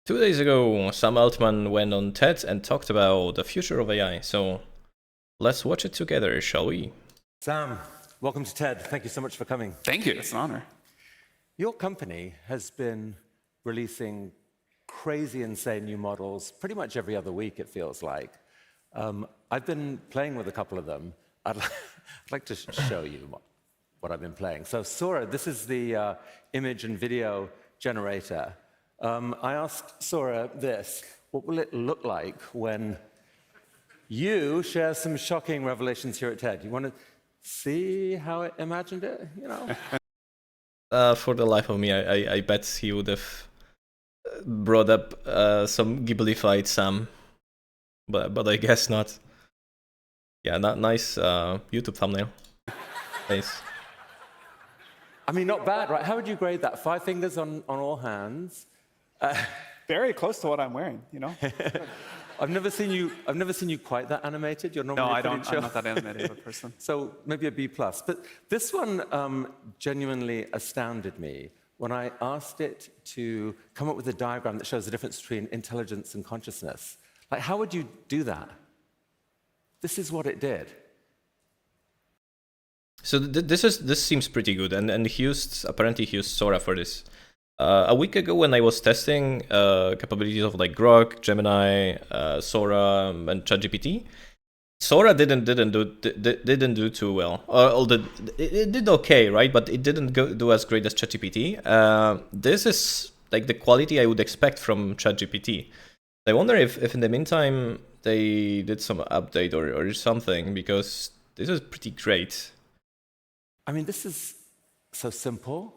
2 days ago, Sam Altman went on TED and talked about the future of AI. So let's watch it together, shall we? Sam, welcome to TED. Thank you so much for coming. Thank you. It's an honor. Your company has been releasing crazy, insane new models pretty much every other week, it feels like. I've been playing with a couple of them. I'd like to show you what I've been playing. So Sora, this is the image and video generator. I asked Sora this: what will it look like when you share some shocking revelations here at TED? You want to see how it imagined it, you know? For the life of me, I bet he would have brought up some Ghibli-fied Sam, but I guess not. Yeah, not nice YouTube thumbnail. Nice. I mean, not bad, right? How would you grade that? 5 fingers on all hands. Very close to what I'm wearing, you know? I've never seen you quite that animated. You're normally No, I pretty don't. chill. I'm not that animated of a person. So maybe a B+. But this one genuinely astounded me when I asked it to come up with a diagram that shows the difference between intelligence and consciousness. Like, how would you do that? This is what it did. So this seems pretty good, and apparently he used Sora for this. A week ago, when I was testing capabilities of like Grok, Gemini, Sora, and ChatGPT, Sora didn't do too well. Although it did okay, right? But it didn't do as great as ChatGPT. This is like the quality I would expect from ChatGPT. I wonder if in the meantime they did some update or something, because this is pretty great. I mean, this is so simple,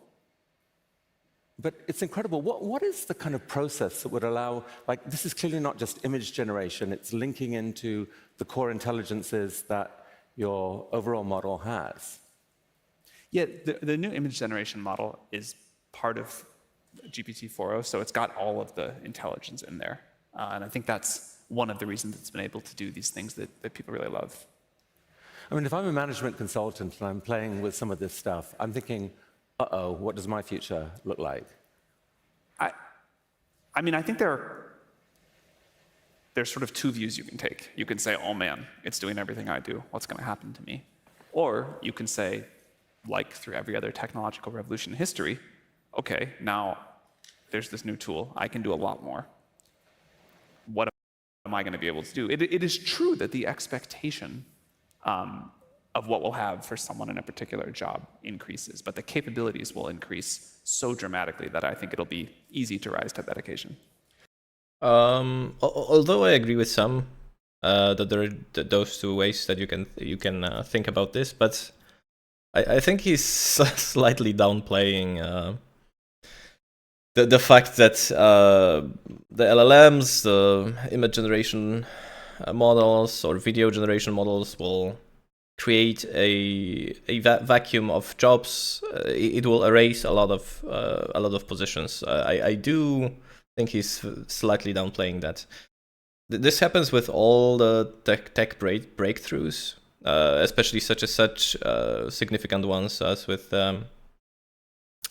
but it's incredible. What is the kind of process that would allow, like, this is clearly not just image generation, it's linking into the core intelligences that your overall model has. Yeah, the new image generation model is part of GPT-4o, so it's got all of the intelligence in there. And I think that's one of the reasons it's been able to do these things that people really love. I mean, if I'm a management consultant and I'm playing with some of this stuff, I'm thinking, uh-oh, what does my future look like? I mean, I think there's sort of 2 views you can take. You can say, oh man, it's doing everything I do. What's going to happen to me? Or you can say, like through every other technological revolution in history, okay, now there's this new tool. I can do a lot more. What am I going to be able to do? It is true that the expectation of what we'll have for someone in a particular job increases, but the capabilities will increase so dramatically that I think it'll be easy to rise to that occasion. Although I agree with some that there are those 2 ways that you can think about this, but I think he's slightly downplaying the fact that the LLMs, the image generation models or video generation models will create a vacuum of jobs. It will erase a lot of positions. I do think he's slightly downplaying that. This happens with all the tech breakthroughs, especially such significant ones as with the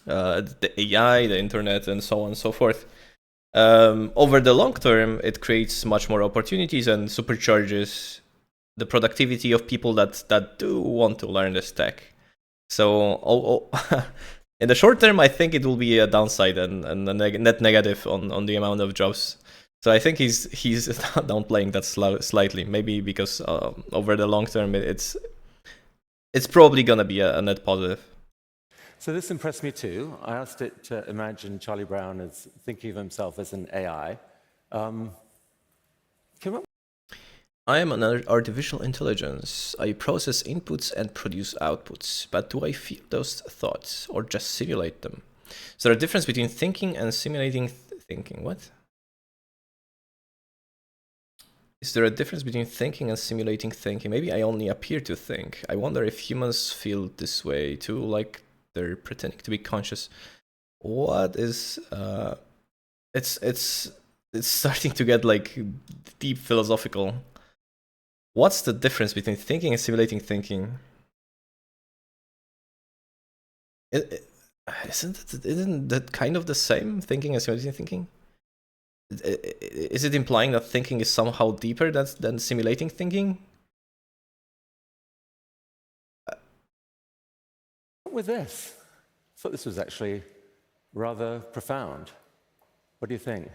AI, the internet, and so on and so forth. Over the long term, it creates much more opportunities and supercharges the productivity of people that do want to learn this tech. So in the short term, I think it will be a downside and a net negative on the amount of jobs. So I think he's downplaying that slightly, maybe because over the long term, it's probably gonna be a net positive. So this impressed me too. I asked it to imagine Charlie Brown as thinking of himself as an AI. Came up. I am an artificial intelligence. I process inputs and produce outputs. But do I feel those thoughts or just simulate them? Is there a difference between thinking and simulating thinking? What? Is there a difference between thinking and simulating thinking? Maybe I only appear to think. I wonder if humans feel this way too, like they're pretending to be conscious. What is it's starting to get like deep philosophical. What's the difference between thinking and simulating thinking? Isn't that kind of the same, thinking and simulating thinking? is it implying that thinking is somehow deeper than simulating thinking? With this, I thought this was actually rather profound. What do you think?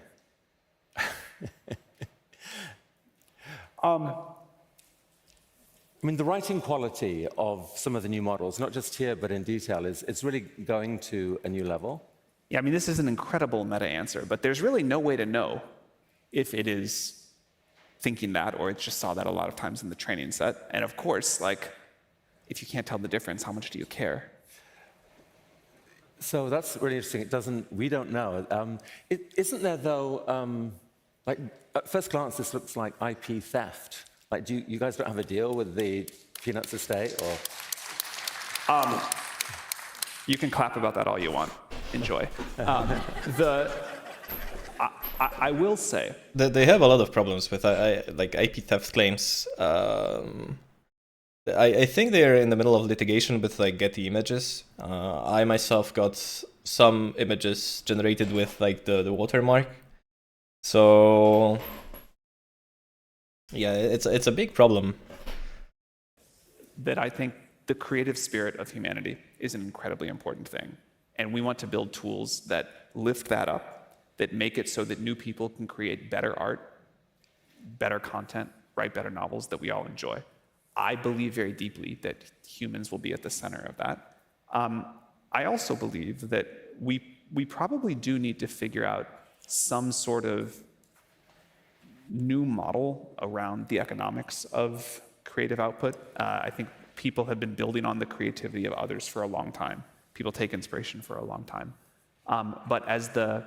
I mean, the writing quality of some of the new models, not just here but in detail, it's really going to a new level. Yeah, I mean, this is an incredible meta answer, but there's really no way to know if it is thinking that or it just saw that a lot of times in the training set. And of course, like, if you can't tell the difference, how much do you care? So that's really interesting. We don't know. Isn't there though, like at first glance, this looks like IP theft. Like, you guys don't have a deal with the Peanuts estate, or? You can clap about that all you want. Enjoy. I will say They have a lot of problems with like IP theft claims. I think they're in the middle of litigation with like Getty Images. I myself got some images generated with like the watermark. So yeah, it's a big problem. that I think the creative spirit of humanity is an incredibly important thing. And we want to build tools that lift that up, that make it so that new people can create better art, better content, write better novels that we all enjoy. I believe very deeply that humans will be at the center of that. I also believe that we probably do need to figure out some sort of new model around the economics of creative output. I think people have been building on the creativity of others for a long time. People take inspiration for a long time. But as the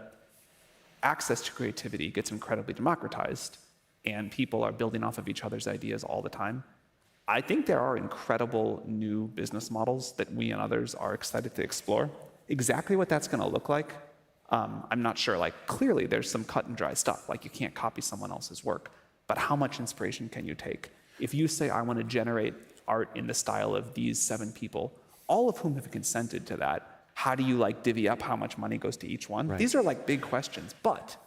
access to creativity gets incredibly democratized and people are building off of each other's ideas all the time, I think there are incredible new business models that we and others are excited to explore. Exactly what that's going to look like, I'm not sure. Like, clearly there's some cut and dry stuff, like you can't copy someone else's work, but how much inspiration can you take? If you say, I want to generate art in the style of these 7 people, all of whom have consented to that, how do you like divvy up how much money goes to each one? Right. These are like big questions, but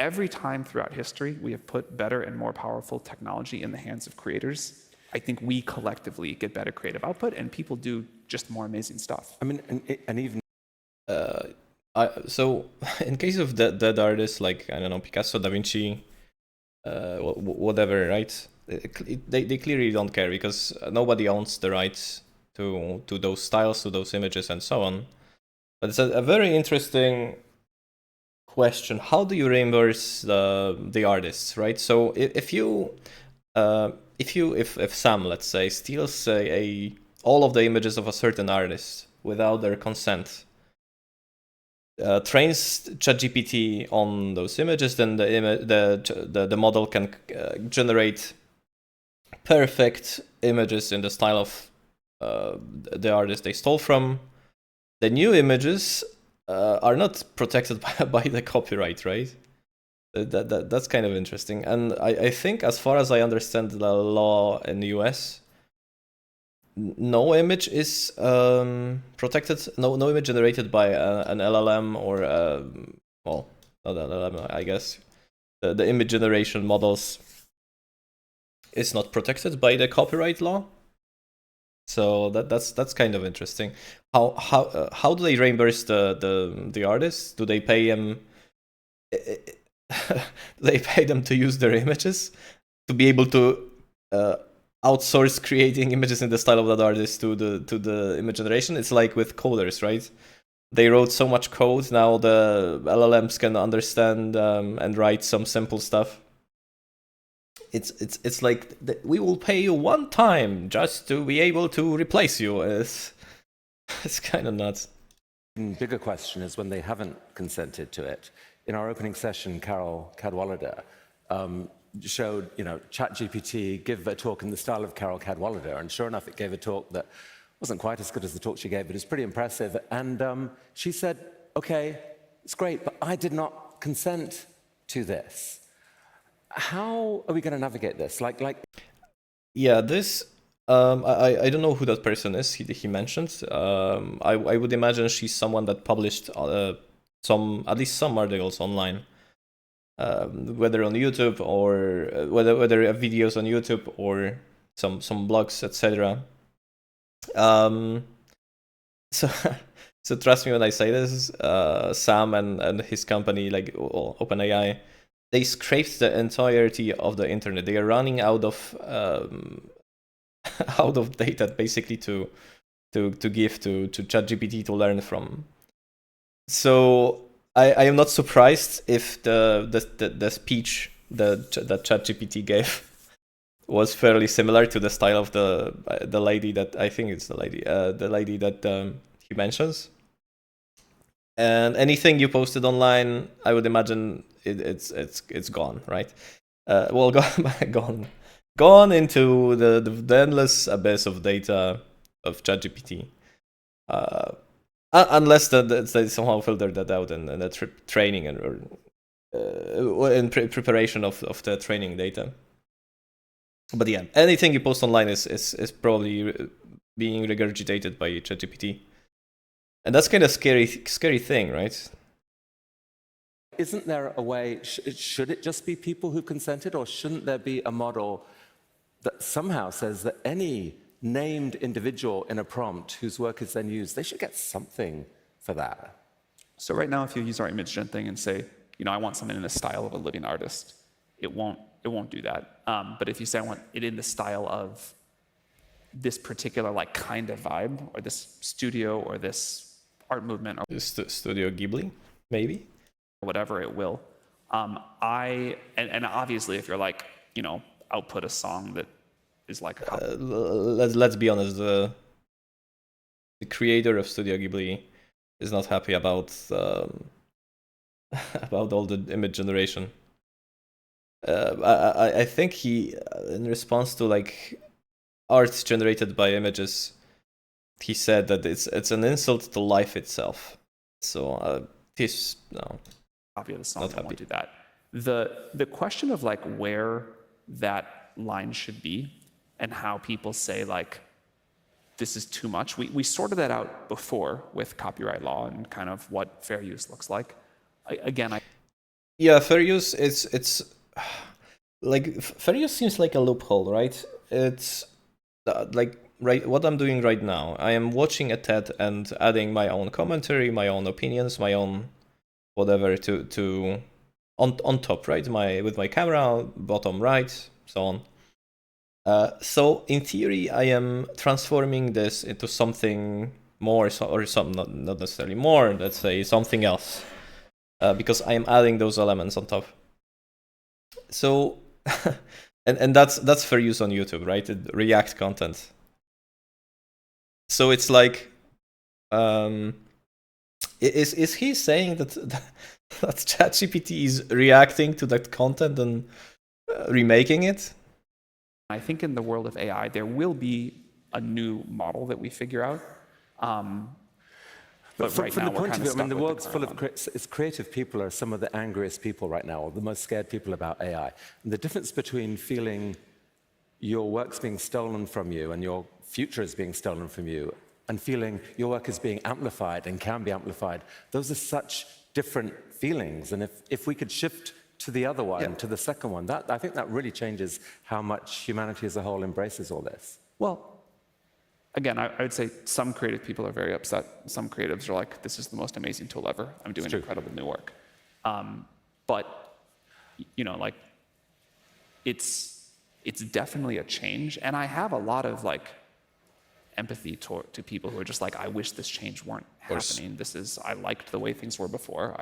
every time throughout history we have put better and more powerful technology in the hands of creators, I think we collectively get better creative output and people do just more amazing stuff. I mean, and even So in case of dead artists like, I don't know, Picasso, Da Vinci, whatever, right? They clearly don't care because nobody owns the rights to those styles, to those images, and so on. But it's a very interesting question. How do you reimburse the artists, right? So if Sam, let's say, steals all of the images of a certain artist without their consent, trains ChatGPT on those images, then the model can generate perfect images in the style of the artist they stole from. The new images are not protected by the copyright, right? That's kind of interesting. And I think, as far as I understand the law in the US, no image is protected. No image generated by an LLM or well, not an LLM, I guess. The image generation models is not protected by the copyright law. So that's kind of interesting. How do they reimburse the artists? Do they pay them? They pay them to use their images to be able to outsource creating images in the style of that artist to the image generation. It's like with coders, right? They wrote so much code, now the LLMs can understand and write some simple stuff. It's like we will pay you one time just to be able to replace you. It's kind of nuts. bigger question is when they haven't consented to it. In our opening session, Carol Cadwallader showed, ChatGPT give a talk in the style of Carol Cadwallader, and sure enough, it gave a talk that wasn't quite as good as the talk she gave, but it's pretty impressive. And she said, okay, it's great, but I did not consent to this. How are we going to navigate this? Yeah, this I don't know who that person is. He mentioned. I would imagine she's someone that published at least some articles online. whether on YouTube or whether videos on YouTube or some blogs, etc. So so trust me when I say this, Sam and his company, like OpenAI, they scraped the entirety of the internet. They are running out of out of data basically to give to ChatGPT to learn from. So I am not surprised if the speech that ChatGPT gave was fairly similar to the style of the lady that I think it's the lady that he mentions. And anything you posted online, I would imagine it's gone, right? Well, gone into the endless abyss of data of ChatGPT. Unless they somehow filtered that out in the training or in preparation of the training data. But yeah, anything you post online is probably being regurgitated by ChatGPT, and that's kind of scary thing, right? Isn't there a way, should it just be people who consented, or shouldn't there be a model that somehow says that any named individual in a prompt whose work is then used, they should get something for that? So right now, if you use our image gen thing and say, I want something in the style of a living artist, it won't do that. But if you say I want it in the style of this particular like kind of vibe, or this studio, or this art movement, or Studio Ghibli, maybe, whatever, it will. And obviously, if you're like, output a song that is like a copy. Let's be honest, the creator of Studio Ghibli is not happy about about all the image generation. I think he, in response to like art generated by images, he said that it's an insult to life itself. So he's no Copy of the song, not happy. won't do that. The question of like where that line should be and how people say like this is too much, we sorted that out before with copyright law and kind of what fair use looks like. Yeah, fair use it's like fair use seems like a loophole, right? It's like right what I'm doing right now. I am watching a TED and adding my own commentary, my own opinions, my own whatever to on top, right? With my camera, bottom right, so on. So in theory, I am transforming this into something more, or some not necessarily more. Let's say something else, because I am adding those elements on top. So, and that's fair use on YouTube, right? React content. So it's like, is he saying that ChatGPT is reacting to that content and remaking it? I think in the world of AI, there will be a new model that we figure out. But right from now, the point of view, I mean, the world's full of creative people are some of the angriest people right now, or the most scared people about AI. And the difference between feeling your work's being stolen from you and your future is being stolen from you, and feeling your work is being amplified and can be amplified, those are such different feelings. And if we could shift to the other one, to the second one, I think that really changes how much humanity as a whole embraces all this. Well, again, I would say some creative people are very upset. Some creatives are like, this is the most amazing tool ever. I'm doing incredible new work. But, like, it's definitely a change. And I have a lot of, like, empathy to people who are just like, I wish this change weren't happening. I liked the way things were before.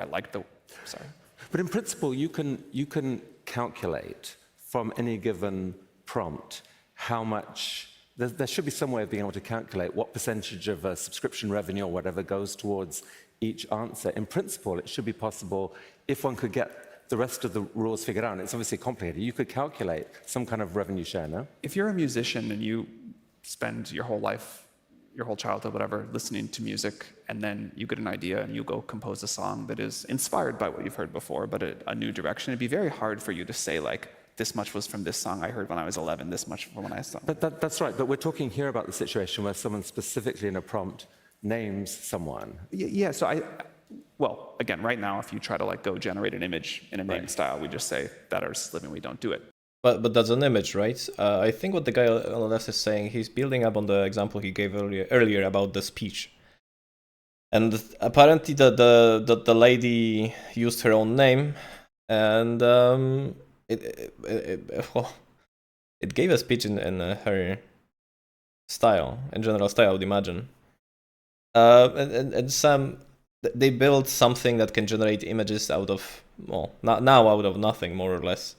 Sorry. But in principle, you can calculate from any given prompt how much. There should be some way of being able to calculate what percentage of a subscription revenue or whatever goes towards each answer. In principle, it should be possible if one could get the rest of the rules figured out. And it's obviously complicated. You could calculate some kind of revenue share, no? If you're a musician and you spend your whole life, your whole childhood, whatever, listening to music, and then you get an idea and you go compose a song that is inspired by what you've heard before, but a new direction, it'd be very hard for you to say, like, this much was from this song I heard when I was 11, this much from when I saw. But that's right. But we're talking here about the situation where someone specifically in a prompt names someone. Yeah, so well, again, right now, if you try to like go generate an image in a main style, we just say that our living, we don't do it. But that's an image, right? I think what the guy on the left is saying, he's building up on the example he gave earlier about the speech. And apparently the lady used her own name, and it gave a speech in her style, in general style, I would imagine. And some, they built something that can generate images out of, well, not now out of nothing, more or less.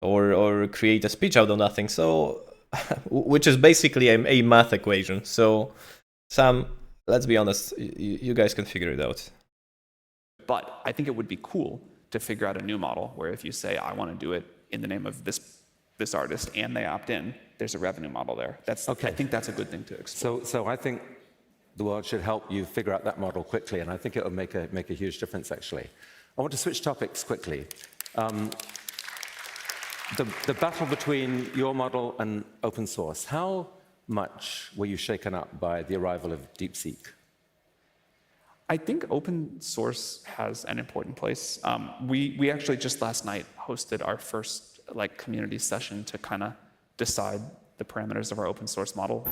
Or create a speech out of nothing, so which is basically a math equation. So Sam, let's be honest, you guys can figure it out. But I think it would be cool to figure out a new model where if you say, I want to do it in the name of this artist and they opt in, there's a revenue model there. That's okay. I think that's a good thing to explore. So I think the world should help you figure out that model quickly, and I think it will make a huge difference, actually. I want to switch topics quickly. The battle between your model and open source, how much were you shaken up by the arrival of DeepSeek? I think open source has an important place. We actually just last night hosted our first community session to kind of decide the parameters of our open source model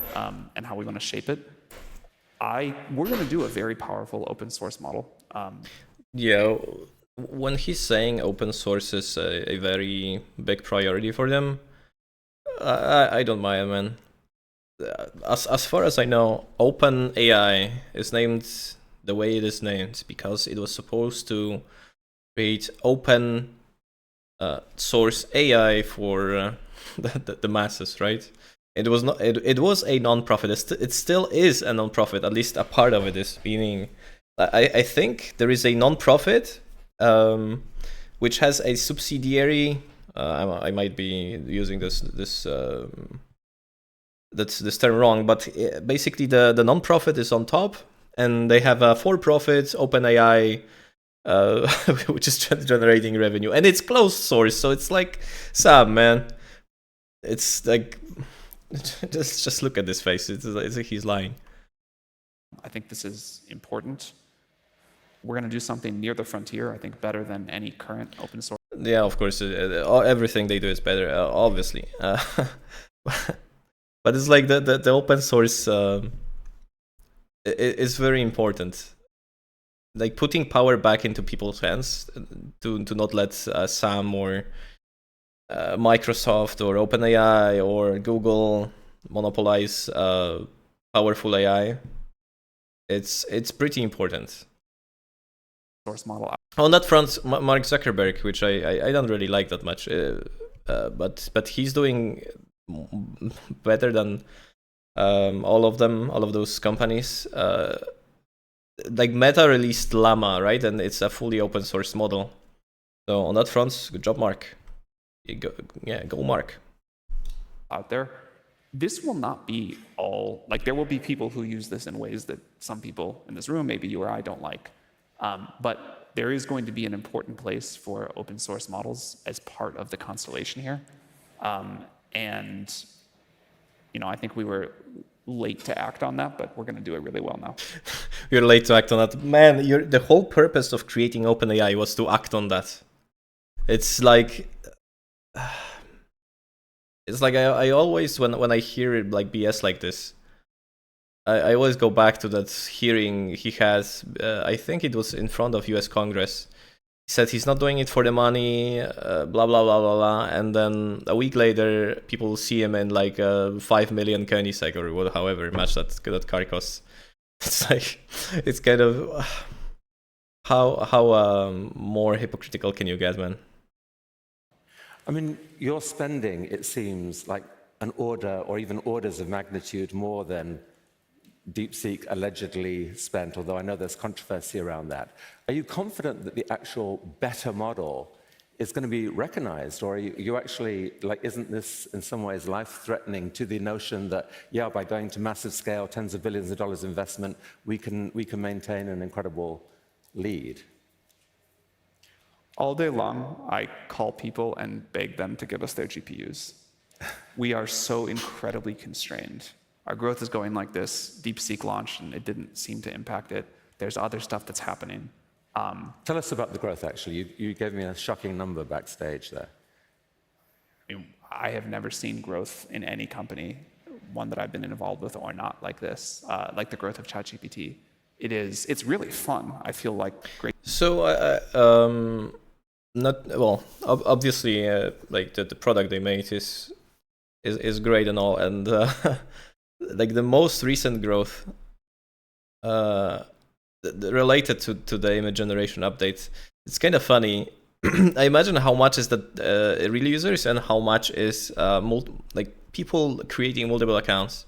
and how we want to shape it. We're going to do a very powerful open source model. Yeah. When he's saying open source is a very big priority for them, I don't mind, man. As far as I know, OpenAI is named the way it is named because it was supposed to create open source AI for the masses, right? It was not. It was a non-profit. It still is a non-profit. At least a part of it is. Meaning, I think there is a non-profit. Which has a subsidiary. I might be using this term wrong, but basically the non-profit is on top, and they have a for-profit OpenAI, which is generating revenue, and it's closed source, so it's like, Sam, man, it's like, just look at this face. It's like he's lying. I think this is important. We're going to do something near the frontier, I think, better than any current open source. Yeah, of course, everything they do is better, obviously. But it's like the open source is very important. Like putting power back into people's hands to not let Sam or Microsoft or OpenAI or Google monopolize powerful AI. It's pretty important. Source model. On that front, Mark Zuckerberg, which I don't really like that much, but he's doing better than all of those companies. Like Meta released Llama, right, and it's a fully open source model. So on that front, good job, Mark. Go Mark. Out there, this will not be all there will be people who use this in ways that some people in this room, maybe you or I, don't like. But there is going to be an important place for open source models as part of the constellation here. And I think we were late to act on that, but we're going to do it really well now. You're late to act on that. Man, the whole purpose of creating OpenAI was to act on that. It's like I always, when I hear it BS like this, I always go back to that hearing he has. I think it was in front of U.S. Congress. He said he's not doing it for the money, blah blah blah blah blah. And then a week later, people see him in 5 million Koenigsegg or however much that car costs. It's it's kind of how more hypocritical can you get, man? I mean, you're spending, it seems, like an order or even orders of magnitude more than DeepSeek allegedly spent, although I know there's controversy around that. Are you confident that the actual better model is going to be recognized, or are you actually, isn't this in some ways life-threatening to the notion that, yeah, by going to massive scale, tens of billions of dollars investment, we can maintain an incredible lead? All day long, I call people and beg them to give us their GPUs. We are so incredibly constrained. Our growth is going like this. DeepSeek launched, and it didn't seem to impact it. There's other stuff that's happening. Tell us about the growth, actually. You gave me a shocking number backstage there. I have never seen growth in any company, one that I've been involved with or not, like this, like the growth of ChatGPT. It's really fun. I feel like great. So, not well. Obviously, like the product they made is great and all, and like the most recent growth, related to the image generation update, it's kind of funny. I imagine how much is that real users and how much is like people creating multiple accounts.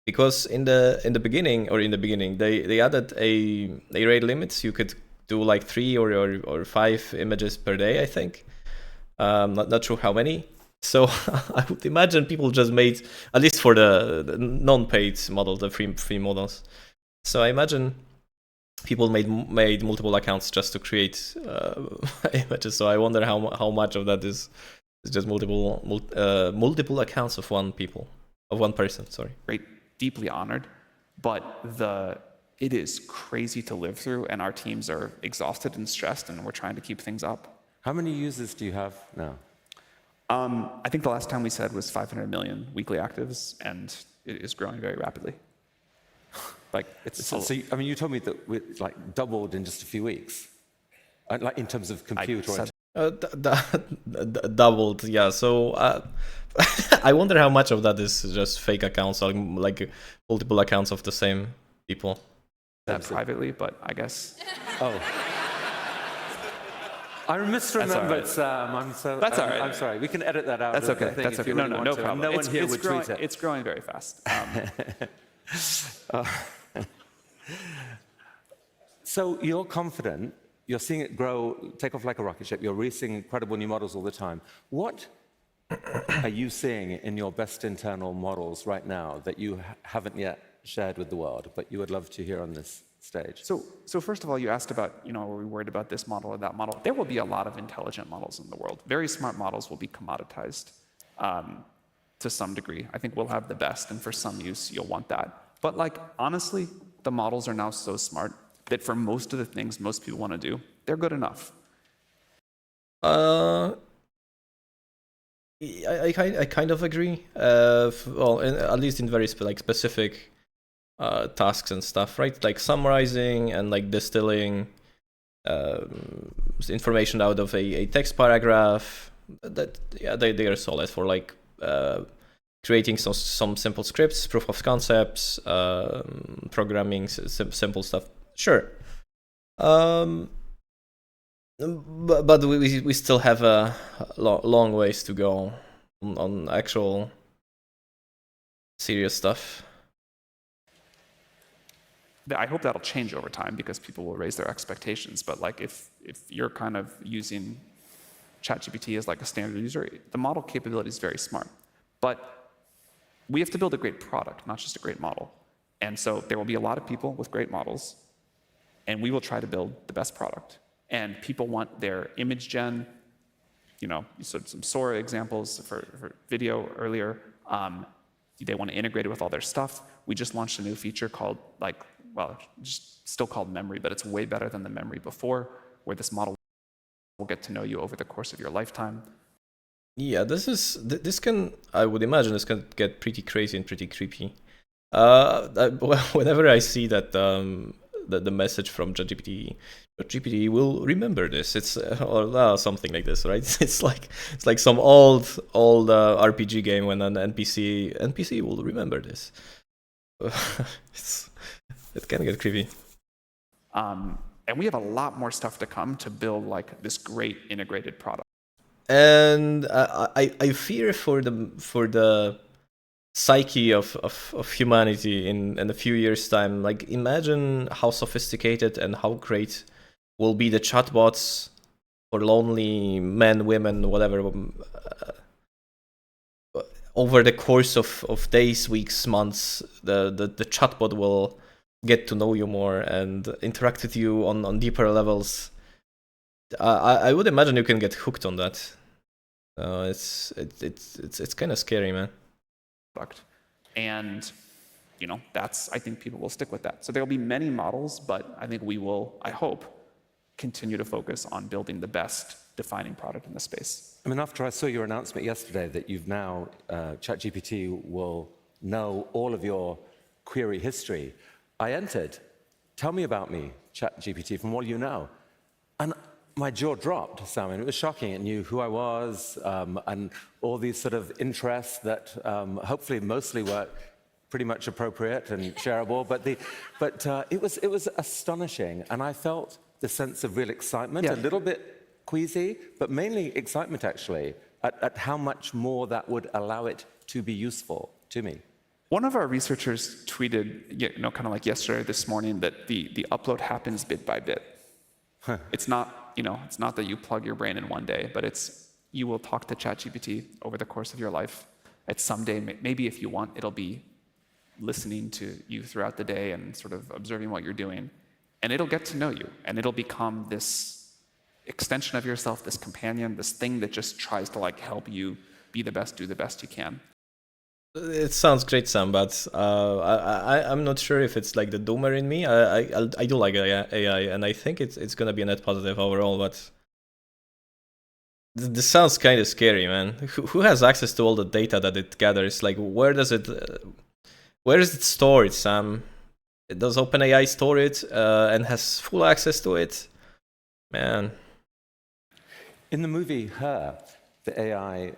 Because in the beginning they added a rate limits. You could do like 3 or 5 images per day, I think. Not sure how many. So I would imagine people just made, at least for the non-paid models, the free models. So I imagine people made multiple accounts just to create images. So I wonder how much of that is just multiple accounts of one person. Sorry. Great, deeply honored, but it is crazy to live through, and our teams are exhausted and stressed, and we're trying to keep things up. How many users do you have now? I think the last time we said was 500 million weekly actives, and it is growing very rapidly. Like I mean, you told me that it's like doubled in just a few weeks, like in terms of compute. Doubled, yeah. So I wonder how much of that is just fake accounts, or like multiple accounts of the same people. That privately, but I guess. Oh. I misremembered, Sam. That's all right. I'm sorry. We can edit that out. That's okay. That's okay. No problem. No one here would tweet it. It's growing very fast. So you're confident. You're seeing it grow, take off like a rocket ship. You're releasing incredible new models all the time. What are you seeing in your best internal models right now that you haven't yet shared with the world, but you would love to hear on this stage? So first of all, you asked about, are we worried about this model or that model? There will be a lot of intelligent models in the world. Very smart models will be commoditized to some degree. I think we'll have the best, and for some use, you'll want that. But like, honestly, the models are now so smart that for most of the things most people want to do, they're good enough. I kind of agree. Well, at least in very specific tasks and stuff, right? Like summarizing and like distilling information out of a text paragraph. That they are solid for like creating some simple scripts, proof of concepts, programming, simple stuff. Sure. But we still have a long ways to go on actual serious stuff. I hope that'll change over time because people will raise their expectations. But like if you're kind of using ChatGPT as like a standard user, the model capability is very smart. But we have to build a great product, not just a great model. And so there will be a lot of people with great models, and we will try to build the best product. And people want their image gen, you said some Sora examples for video earlier. They want to integrate it with all their stuff. We just launched a new feature called just still called memory, but it's way better than the memory before, where this model will get to know you over the course of your lifetime. Yeah, I would imagine this can get pretty crazy and pretty creepy. Whenever I see that the message from ChatGPT will remember this, it's or something like this, right? It's like some old RPG game when an NPC will remember this. It can get creepy. And we have a lot more stuff to come to build like this great integrated product. And I fear for the psyche of humanity in a few years' time. Like, imagine how sophisticated and how great will be the chatbots for lonely men, women, whatever, over the course of days, weeks, months. The chatbot will get to know you more and interact with you on deeper levels. I would imagine you can get hooked on that. It's kind of scary, man. And I think people will stick with that. So there will be many models, but I think we will, I hope, continue to focus on building the best defining product in the space. I mean, after I saw your announcement yesterday that you've now, ChatGPT will know all of your query history, I entered, "Tell me about me, ChatGPT, from what you know." And my jaw dropped, Simon. It was shocking. It knew who I was and all these sort of interests that hopefully mostly were pretty much appropriate and shareable. But it was astonishing, and I felt the sense of real excitement, a little bit queasy, but mainly excitement actually at how much more that would allow it to be useful to me. One of our researchers tweeted, kind of like yesterday or this morning, that the upload happens bit by bit. It's not, it's not that you plug your brain in one day, but it's you will talk to ChatGPT over the course of your life. At some day, maybe if you want, it'll be listening to you throughout the day and sort of observing what you're doing, and it'll get to know you, and it'll become this extension of yourself, this companion, this thing that just tries to help you be the best, do the best you can. It sounds great, Sam, but I'm not sure if it's like the doomer in me. I do like AI, and I think it's gonna be a net positive overall. But this sounds kind of scary, man. Who has access to all the data that it gathers? Like, where does it store it, Sam? Does OpenAI store it and has full access to it? Man. In the movie Her, the AI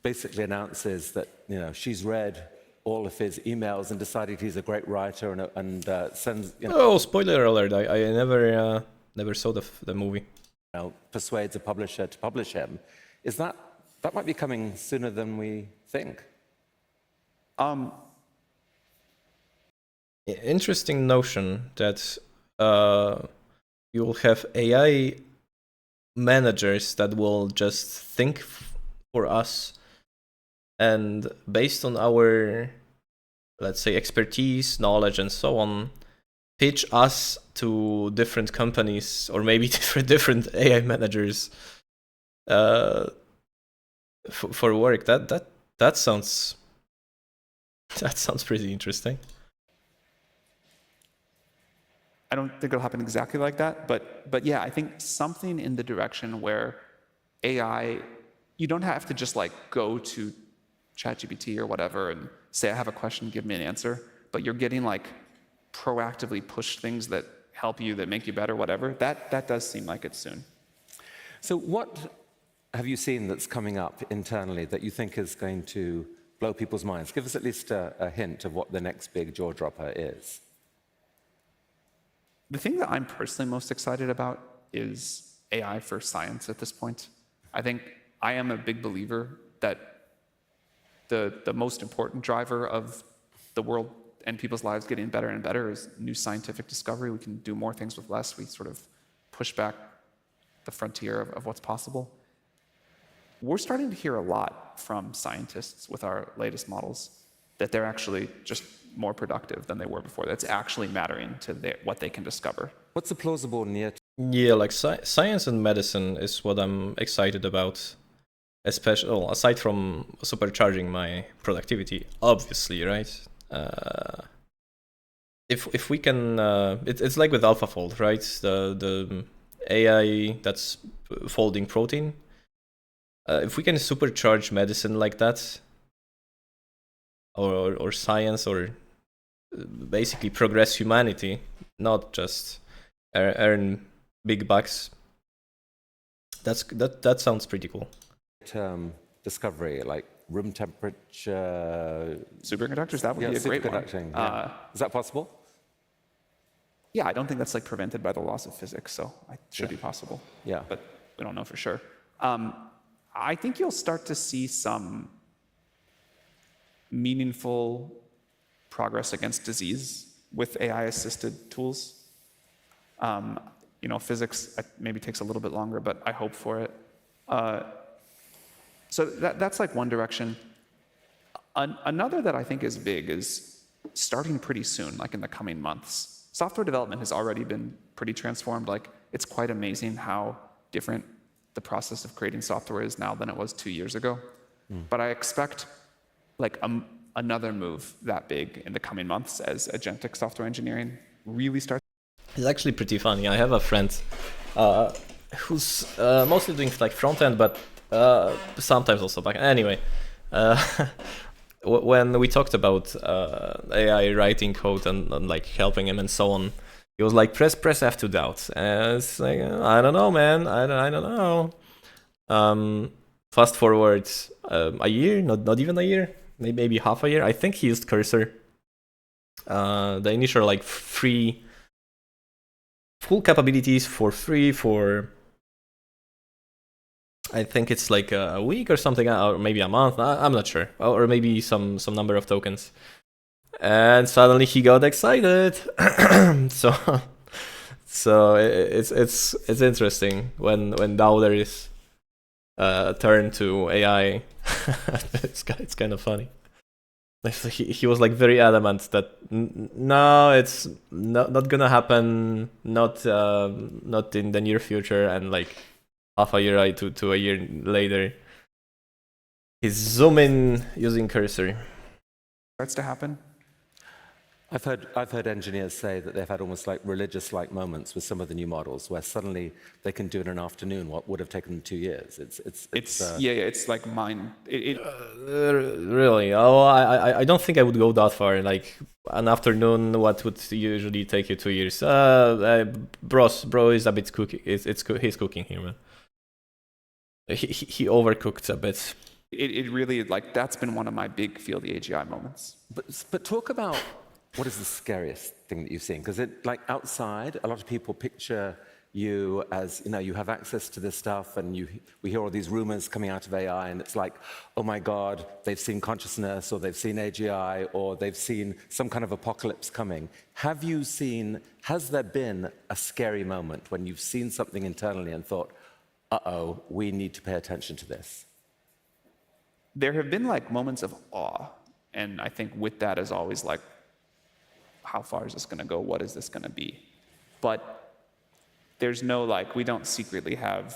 basically announces that she's read all of his emails and decided he's a great writer and sends. Oh, spoiler alert! I never saw the movie. Persuades a publisher to publish him. Is that might be coming sooner than we think? Interesting notion that you'll have AI managers that will just think for us, and based on our, let's say, expertise, knowledge, and so on, pitch us to different companies or maybe different AI managers for work. That sounds pretty interesting. I don't think it'll happen exactly like that, but yeah, I think something in the direction where AI, you don't have to just go to ChatGPT or whatever and say, I have a question, give me an answer, but you're getting proactively push things that help you, that make you better, whatever. That does seem like it's soon. So what have you seen that's coming up internally that you think is going to blow people's minds? Give us at least a hint of what the next big jaw dropper is. The thing that I'm personally most excited about is AI for science at this point. I think I am a big believer that the most important driver of the world and people's lives getting better and better is new scientific discovery. We can do more things with less. We sort of push back the frontier of what's possible. We're starting to hear a lot from scientists with our latest models that they're actually just more productive than they were before. That's actually mattering to what they can discover. What's a plausible near? Yeah, science and medicine is what I'm excited about. Especially, aside from supercharging my productivity, obviously, right? If we can, it's like with AlphaFold, right? The AI that's folding protein. If we can supercharge medicine like that, or science, or basically progress humanity, not just earn big bucks, that sounds pretty cool. Discovery, like room temperature. Superconductors, that would be a great one. Yeah. Is that possible? Yeah, I don't think that's provented by the laws of physics, so it should be possible. Yeah. But we don't know for sure. I think you'll start to see some meaningful progress against disease with AI-assisted tools. Physics maybe takes a little bit longer, but I hope for it. So that's one direction. Another that I think is big is starting pretty soon, in the coming months. Software development has already been pretty transformed. It's quite amazing how different the process of creating software is now than it was 2 years ago. But I expect another move that big in the coming months as agentic software engineering really starts. It's actually pretty funny. I have a friend who's mostly doing like front end, but sometimes also back. Anyway, when we talked about AI writing code and like helping him and so on, he was like, press F to doubt, and it's like, I don't know, man, I don't know. Fast forward a year, not even a year, maybe half a year. I think he used Cursor. The initial like free full capabilities for free for, I think it's like a week or something, or maybe a month. I'm not sure, or maybe some number of tokens. And suddenly he got excited. so it's interesting when now there is a turn to AI. It's kind of funny. He was like very adamant that no, it's not gonna happen, not in the near future, and like half a year to a year later, he's zooming using Cursor. Starts to happen. I've heard engineers say that they've had almost like religious-like moments with some of the new models, where suddenly they can do in an afternoon what would have taken them 2 years. It's like mind. Really? Oh, I don't think I would go that far. Like an afternoon, what would usually take you 2 years? Bro is a bit cooking. He's cooking here, man. He overcooked a bit. It really, like, that's been one of my big feel the AGI moments. But talk about what is the scariest thing that you've seen? Because like outside, a lot of people picture you as, you have access to this stuff, and we hear all these rumors coming out of AI, and it's like, oh my God, they've seen consciousness, or they've seen AGI, or they've seen some kind of apocalypse coming. Has there been a scary moment when you've seen something internally and thought, uh-oh, we need to pay attention to this? There have been like moments of awe, and I think with that is always like, how far is this going to go? What is this going to be? But there's no, like, we don't secretly have,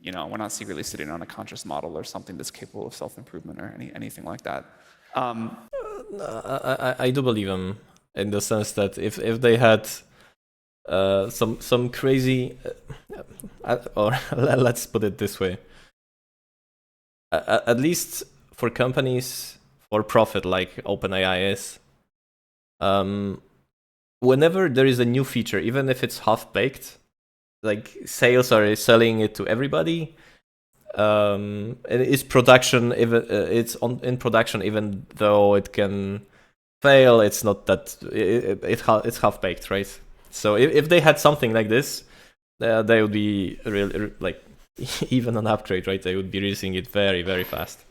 we're not secretly sitting on a conscious model or something that's capable of self-improvement or anything like that. I do believe him in the sense that if they had some crazy, or let's put it this way, at least for companies for profit like OpenAI is, whenever there is a new feature, even if it's half-baked, like sales are selling it to everybody, and it's production, even in production, even though it can fail, it's not that it's half-baked, right? So if they had something like this, they would be really like even an upgrade, right? They would be releasing it very, very fast.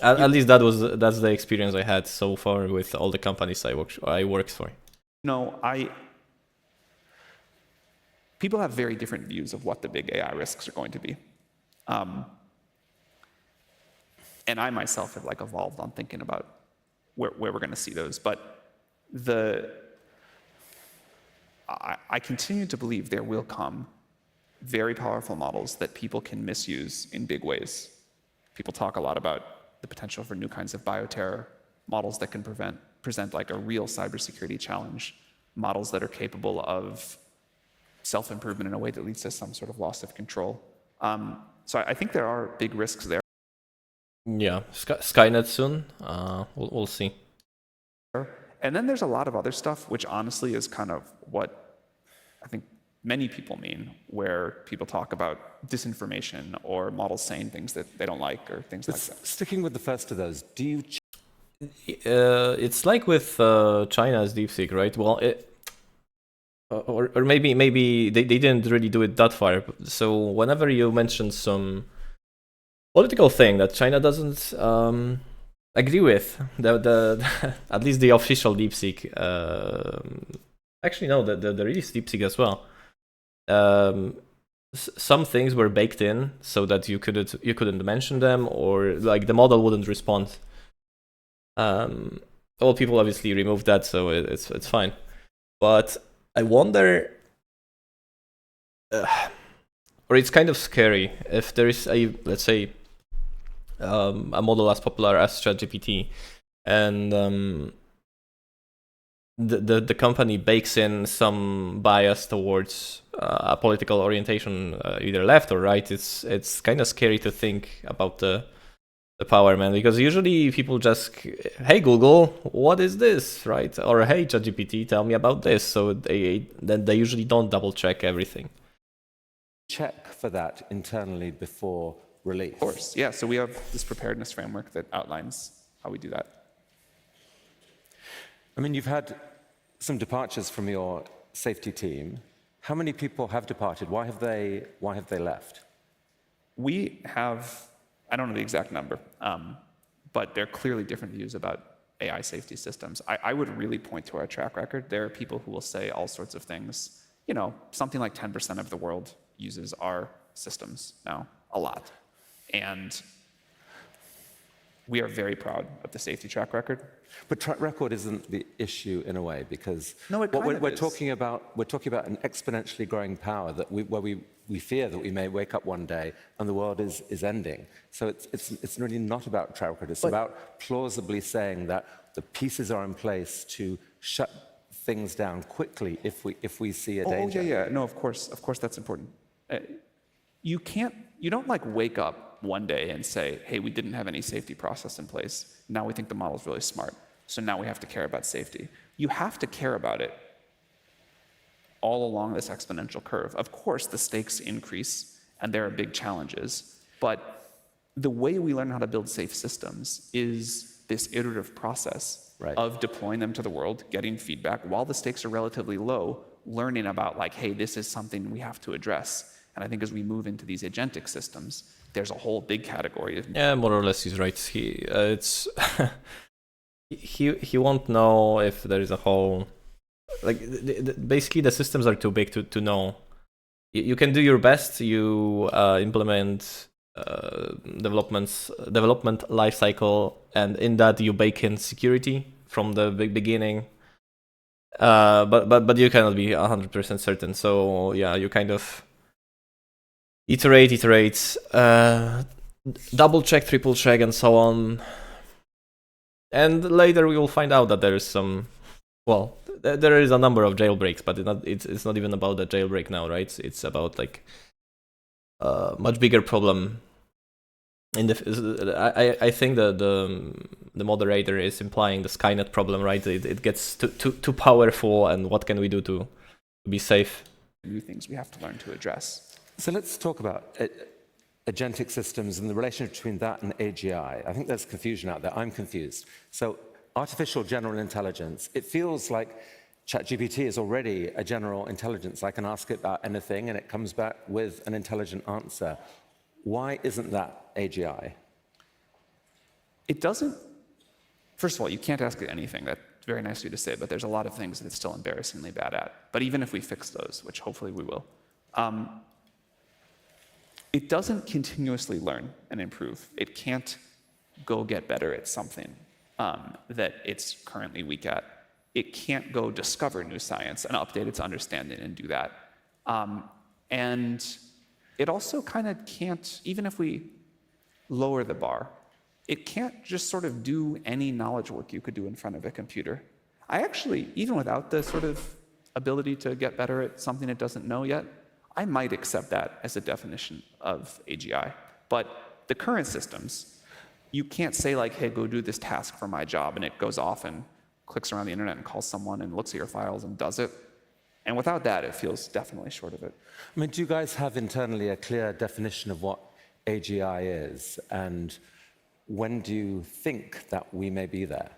At least that's the experience I had so far with all the companies I worked for. No, people have very different views of what the big AI risks are going to be. And I myself have like evolved on thinking about where we're going to see those. But I continue to believe there will come very powerful models that people can misuse in big ways. People talk a lot about the potential for new kinds of bioterror, models that can present like a real cybersecurity challenge, models that are capable of self-improvement in a way that leads to some sort of loss of control. So I think there are big risks there. Yeah, Skynet soon. We'll see. And then there's a lot of other stuff, which honestly is kind of what I think many people mean, where people talk about disinformation or models saying things that they don't like or things like that. Sticking with the first of those, do you... It's like with China's DeepSeek, right? Well, or maybe they didn't really do it that far. So whenever you mention some political thing that China doesn't agree with, at least the official DeepSeek, actually no, the released DeepSeek as well. Some things were baked in so that you couldn't mention them, or like the model wouldn't respond. All people obviously removed that, so it's fine. But I wonder, or it's kind of scary if there is let's say a model as popular as ChatGPT, and the company bakes in some bias towards a political orientation, either left or right, it's kind of scary to think about the power, man, because usually people just, hey Google, what is this, right? Or hey ChatGPT, tell me about this. So they usually don't double check everything. Check for that internally before release. Of course, yeah. So we have this preparedness framework that outlines how we do that. I mean, you've had some departures from your safety team. How many people have departed? Why have they left? We have, I don't know the exact number, but there are clearly different views about AI safety systems. I would really point to our track record. There are people who will say all sorts of things. You know, something like 10% of the world uses our systems now, a lot. And we are very proud of the safety track record. But track record isn't the issue in a way, because No, it what kind of we're is. talking about an exponentially growing power that where we fear that we may wake up one day and the world is ending. So it's really not about track record. It's about plausibly saying that the pieces are in place to shut things down quickly if we see a danger. Oh, yeah. No, of course that's important. You don't like wake up one day and say, hey, we didn't have any safety process in place. Now we think the model's really smart. So now we have to care about safety. You have to care about it all along this exponential curve. Of course, the stakes increase and there are big challenges, but the way we learn how to build safe systems is this iterative process of deploying them to the world, getting feedback while the stakes are relatively low, learning about like, hey, this is something we have to address. And I think as we move into these agentic systems, there's a whole big category of... Yeah, more or less he's right. He won't know if there is a whole... Like, basically the systems are too big to know. You can do your best, you implement development lifecycle, and in that you bake in security from the beginning. But you cannot be 100% certain. So yeah, you kind of iterate, double check, triple check, and so on. And later we will find out that there is some, well, there is a number of jailbreaks, but it's not even about the jailbreak now, right? It's about like a much bigger problem. I think the moderator is implying the Skynet problem, right? It gets too powerful, and what can we do to be safe? New things we have to learn to address. So let's talk about agentic systems and the relationship between that and AGI. I think there's confusion out there. I'm confused. So artificial general intelligence, it feels like ChatGPT is already a general intelligence. I can ask it about anything and it comes back with an intelligent answer. Why isn't that AGI? It doesn't, first of all, you can't ask it anything. That's very nice of you to say, but there's a lot of things that it's still embarrassingly bad at. But even if we fix those, which hopefully we will, it doesn't continuously learn and improve. It can't go get better at something that it's currently weak at. It can't go discover new science and update its understanding and do that. And it also kind of can't, even if we lower the bar, it can't just sort of do any knowledge work you could do in front of a computer. I actually, even without the sort of ability to get better at something it doesn't know yet, I might accept that as a definition of AGI. But the current systems, you can't say like, hey, go do this task for my job, and it goes off and clicks around the internet and calls someone and looks at your files and does it. And without that, it feels definitely short of it. I mean, do you guys have internally a clear definition of what AGI is? And when do you think that we may be there?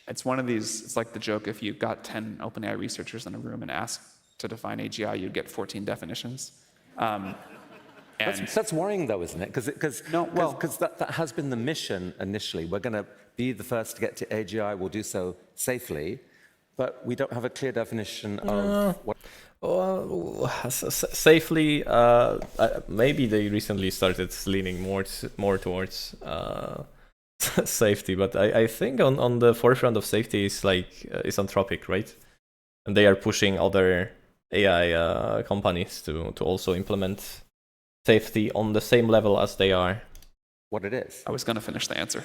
It's one of these, it's like the joke, if you got 10 OpenAI researchers in a room and asked to define AGI, you'd get 14 definitions. That's worrying, though, isn't it? Because that has been the mission initially. We're going to be the first to get to AGI. We'll do so safely. But we don't have a clear definition of what... Safely, maybe they recently started leaning more towards safety, but I think on the forefront of safety is Anthropic, right? And they are pushing other AI companies to also implement safety on the same level as they are. What it is. I was going to finish the answer.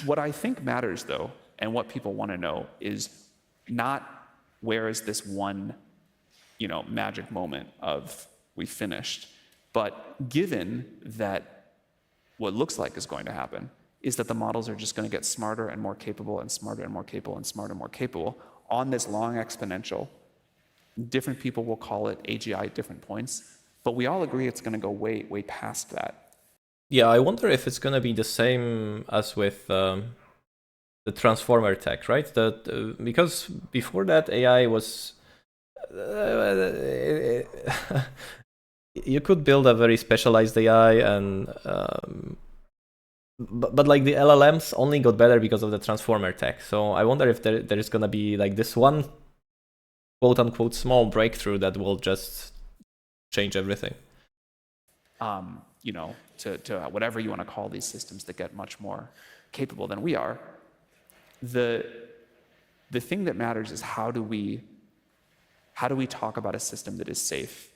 What I think matters, though, And what people want to know is not where is this one, magic moment of we finished, but given that what looks like is going to happen is that the models are just going to get smarter and more capable and smarter and more capable and smarter and more capable on this long exponential. Different people will call it AGI at different points, but we all agree it's going to go way, way past that. Yeah, I wonder if it's going to be the same as with the transformer tech, right? Because before that, AI was... you could build a very specialized AI, and but like the LLMs only got better because of the transformer tech. So I wonder if there is going to be like this one quote unquote small breakthrough that will just change everything. To whatever you want to call these systems that get much more capable than we are. The thing that matters is how do we talk about a system that is safe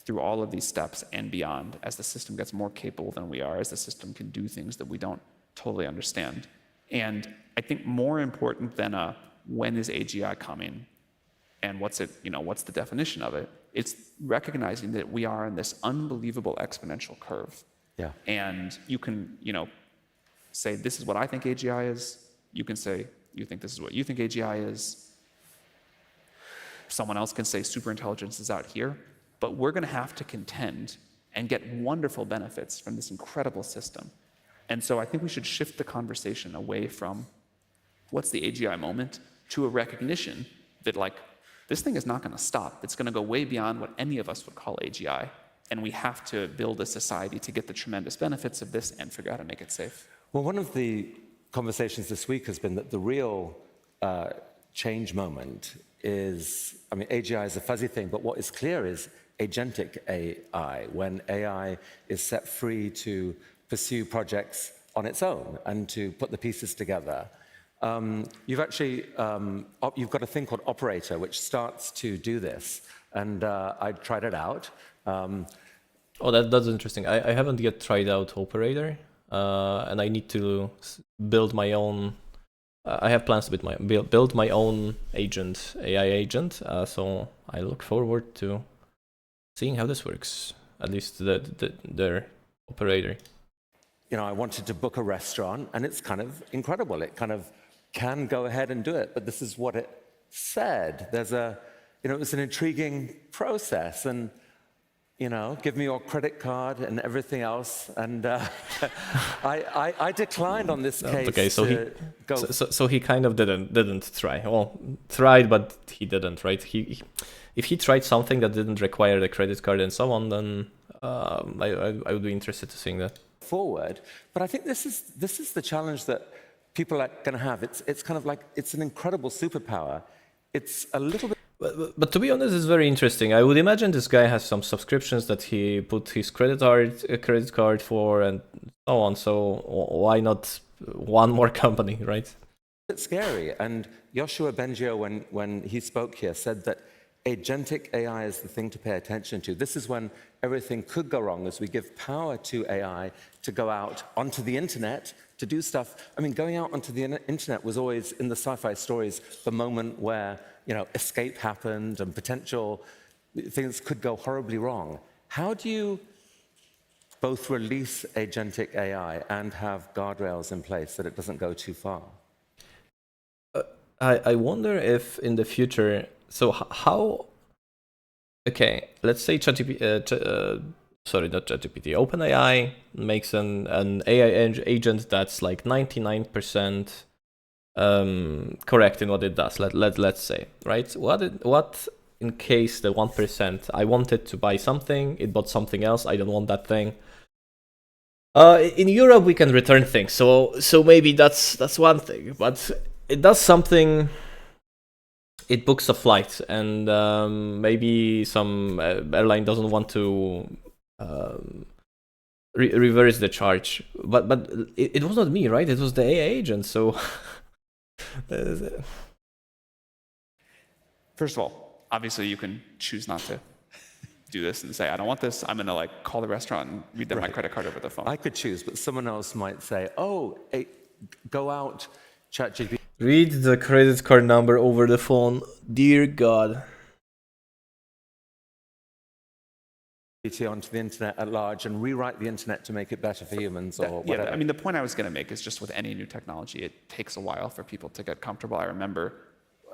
through all of these steps and beyond, as the system gets more capable than we are, as the system can do things that we don't totally understand. And I think more important than when is AGI coming and what's the definition of it, it's recognizing that we are in this unbelievable exponential curve. Yeah. And you can, say, this is what I think AGI is. You can say, you think this is what you think AGI is. Someone else can say superintelligence is out here. But we're going to have to contend and get wonderful benefits from this incredible system. And so I think we should shift the conversation away from what's the AGI moment to a recognition that, like, this thing is not going to stop. It's going to go way beyond what any of us would call AGI. And we have to build a society to get the tremendous benefits of this and figure out how to make it safe. Well, one of the conversations this week has been that the real change moment is, AGI is a fuzzy thing, but what is clear is agentic AI, when AI is set free to pursue projects on its own and to put the pieces together. You've actually, you've got a thing called Operator, which starts to do this. And I tried it out. Oh, that's interesting. I haven't yet tried out Operator, and I need to build my own. I have plans to build my own agent, AI agent. So I look forward to seeing how this works. At least their Operator. I wanted to book a restaurant, and it's kind of incredible. It kind of can go ahead and do it, but this is what it said. There's it was an intriguing process, and give me your credit card and everything else. And I declined on this case. Okay, so he kind of didn't try. Well, tried, but he didn't, right? If he tried something that didn't require the credit card and so on, then I would be interested to seeing that forward. But I think this is the challenge that people are going to have. It's kind of like, it's an incredible superpower. It's a little bit. But to be honest, it's very interesting. I would imagine this guy has some subscriptions that he put his credit card for and so on. So why not one more company, right? It's scary. And Yoshua Bengio, when he spoke here, said that agentic AI is the thing to pay attention to. This is when everything could go wrong, as we give power to AI to go out onto the internet to do stuff. Going out onto the internet was always, in the sci-fi stories, the moment where escape happened and potential things could go horribly wrong. How do you both release agentic AI and have guardrails in place that it doesn't go too far? I wonder if in the future, so how, okay, let's say OpenAI makes an AI agent that's like 99% correct in what it does. Let's say, right? What in case the 1%, I wanted to buy something, it bought something else, I don't want that thing. In Europe we can return things, so maybe that's one thing, but it does something. It books a flight, and maybe some airline doesn't want to reverse the charge. But it was not me, right? It was the AI agent. So first of all, obviously you can choose not to do this and say, I don't want this. I'm going to call the restaurant and read them my credit card over the phone. I could choose, but someone else might say, oh, hey, go out, ChatGPT. Read the credit card number over the phone. Dear God. Onto the internet at large and rewrite the internet to make it better for humans or whatever. Yeah, I mean, the point I was going to make is just with any new technology, it takes a while for people to get comfortable. I remember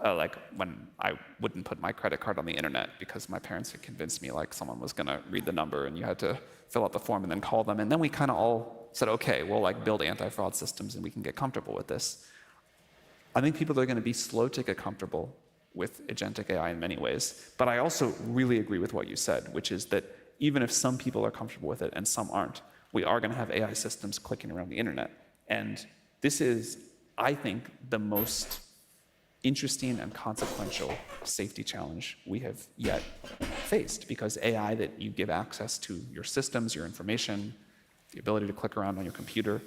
like when I wouldn't put my credit card on the internet because my parents had convinced me like someone was going to read the number and you had to fill out the form and then call them. And then we kind of all said, okay, we'll like build anti-fraud systems and we can get comfortable with this. I think people are going to be slow to get comfortable with agentic AI in many ways. But I also really agree with what you said, which is that even if some people are comfortable with it and some aren't, we are going to have AI systems clicking around the internet. And this is, I think, the most interesting and consequential safety challenge we have yet faced, because AI that you give access to your systems, your information, the ability to click around on your computer,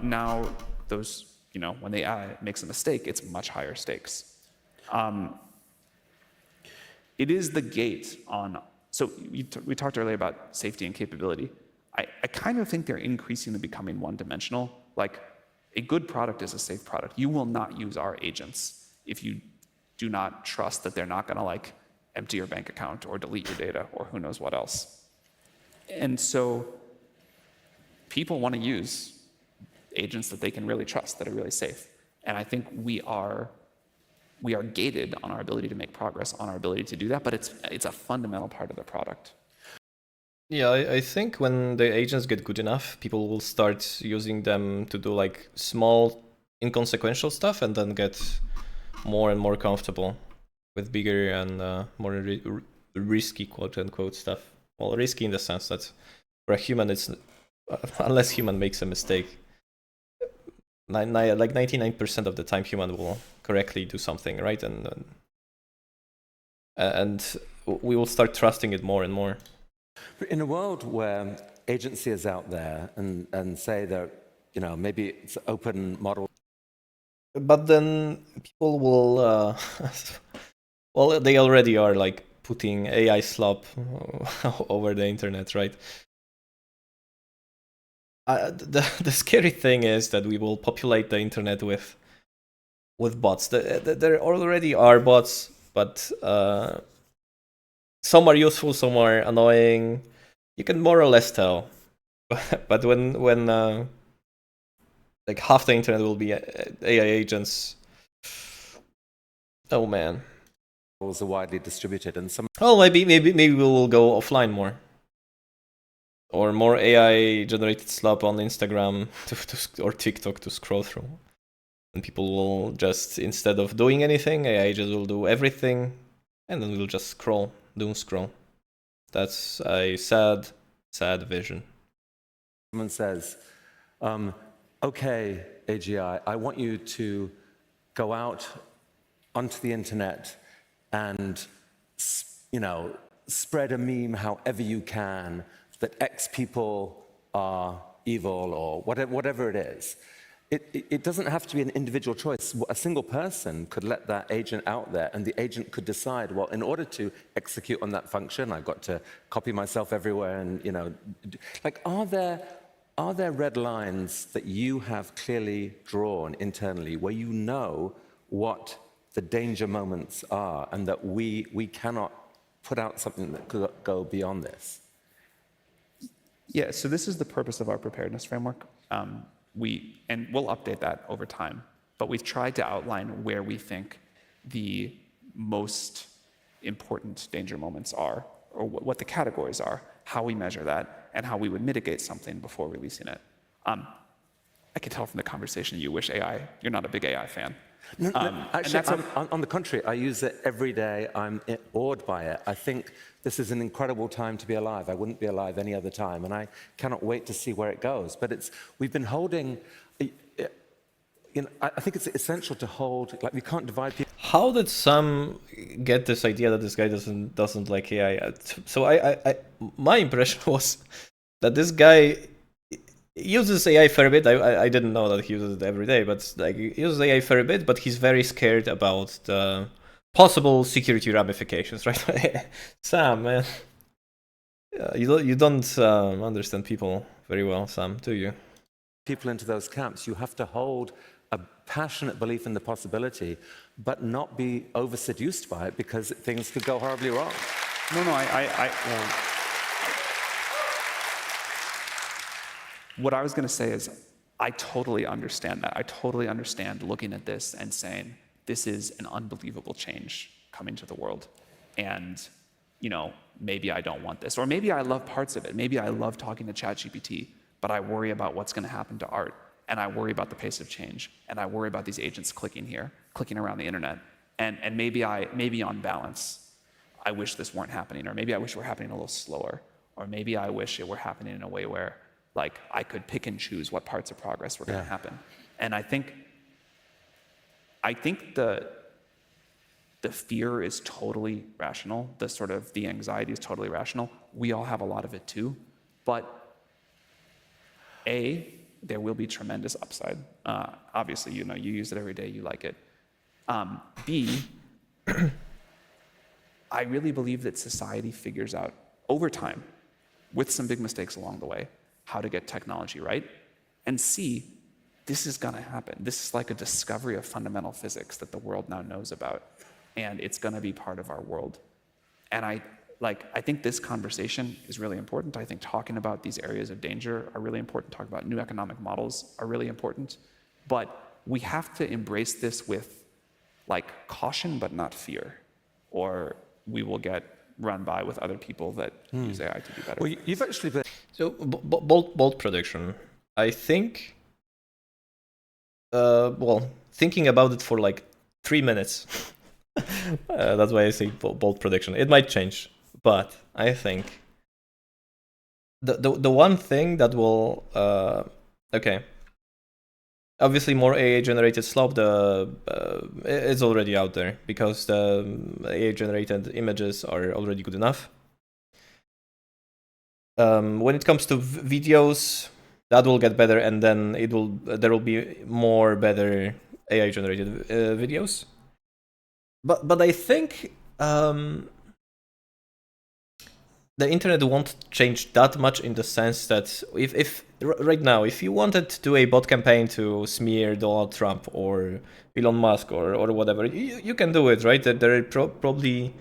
now those, when the AI makes a mistake, it's much higher stakes. It is the gate on. So we talked earlier about safety and capability. I kind of think they're increasingly becoming one-dimensional. Like, a good product is a safe product. You will not use our agents if you do not trust that they're not going to like empty your bank account or delete your data or who knows what else. And so people want to use agents that they can really trust, that are really safe. And I think we are gated on our ability to make progress, on our ability to do that, but it's a fundamental part of the product. Yeah, I think when the agents get good enough, people will start using them to do like small, inconsequential stuff and then get more and more comfortable with bigger and more risky, quote-unquote, stuff. Well, risky in the sense that for a human, it's unless human makes a mistake, like 99% of the time human will correctly do something, right? And we will start trusting it more and more. In a world where agency is out there and say that, maybe it's open model. But then people will, well, they already are like putting AI slop over the internet, right? The scary thing is that we will populate the internet with bots. There already are bots, but some are useful, some are annoying. You can more or less tell. But when like half the internet will be AI agents, oh man. Are widely distributed, and some. Well, maybe we will go offline more. Or more AI-generated slop on Instagram or TikTok to scroll through. And people will just, instead of doing anything, AI just will do everything, and then we'll just scroll, doom scroll. That's a sad vision. Someone says, okay, AGI, I want you to go out onto the internet and, spread a meme however you can, that X people are evil or whatever it is. It doesn't have to be an individual choice. A single person could let that agent out there, and the agent could decide, well, in order to execute on that function, I've got to copy myself everywhere. And, like, are there red lines that you have clearly drawn internally where you know what the danger moments are and that we cannot put out something that could go beyond this? Yeah, so this is the purpose of our preparedness framework. We'll update that over time, but we've tried to outline where we think the most important danger moments are, or what the categories are, how we measure that, and how we would mitigate something before releasing it. I can tell from the conversation you're not a big AI fan. No, actually, on the contrary, I use it every day. I'm awed by it. I think this is an incredible time to be alive. I wouldn't be alive any other time, and I cannot wait to see where it goes. But we've been holding, I think it's essential to hold, like, we can't divide people. How did some get this idea that this guy doesn't like AI? So my impression was that this guy uses AI fair bit. I didn't know that he uses it every day, but like he uses AI fair bit, but he's very scared about the possible security ramifications, right? Sam, man, you don't understand people very well, Sam, do you? People into those camps. You have to hold a passionate belief in the possibility, but not be over-seduced by it because things could go horribly wrong. No, what I was going to say is I totally understand that. I totally understand looking at this and saying, this is an unbelievable change coming to the world. And, you know, maybe I don't want this. Or maybe I love parts of it. Maybe I love talking to ChatGPT, but I worry about what's going to happen to art. And I worry about the pace of change. And I worry about these agents clicking here, clicking around the internet. And maybe on balance, I wish this weren't happening. Or maybe I wish it were happening a little slower. Or maybe I wish it were happening in a way where, like, I could pick and choose what parts of progress were going to happen. And I think the fear is totally rational. The anxiety is totally rational. We all have a lot of it too. But A, there will be tremendous upside. Obviously, you know, you use it every day, you like it. B, I really believe that society figures out over time, with some big mistakes along the way, how to get technology right. And C, this is gonna happen. This is like a discovery of fundamental physics that the world now knows about, and it's gonna be part of our world. And I think this conversation is really important. I think talking about these areas of danger are really important. Talking about new economic models are really important. But we have to embrace this with like caution, but not fear, or we will get run by with other people that use AI to do better. Well, you've actually been... So bold prediction. I think. Well, thinking about it for like 3 minutes. That's why I say bold prediction. It might change, but I think the one thing that will okay. Obviously, more AI-generated slop. It's already out there because the AI-generated images are already good enough. When it comes to videos, that will get better, and then there will be more better AI-generated videos. But I think the internet won't change that much in the sense that if right now, if you wanted to do a bot campaign to smear Donald Trump or Elon Musk or whatever, you can do it, right? There are probably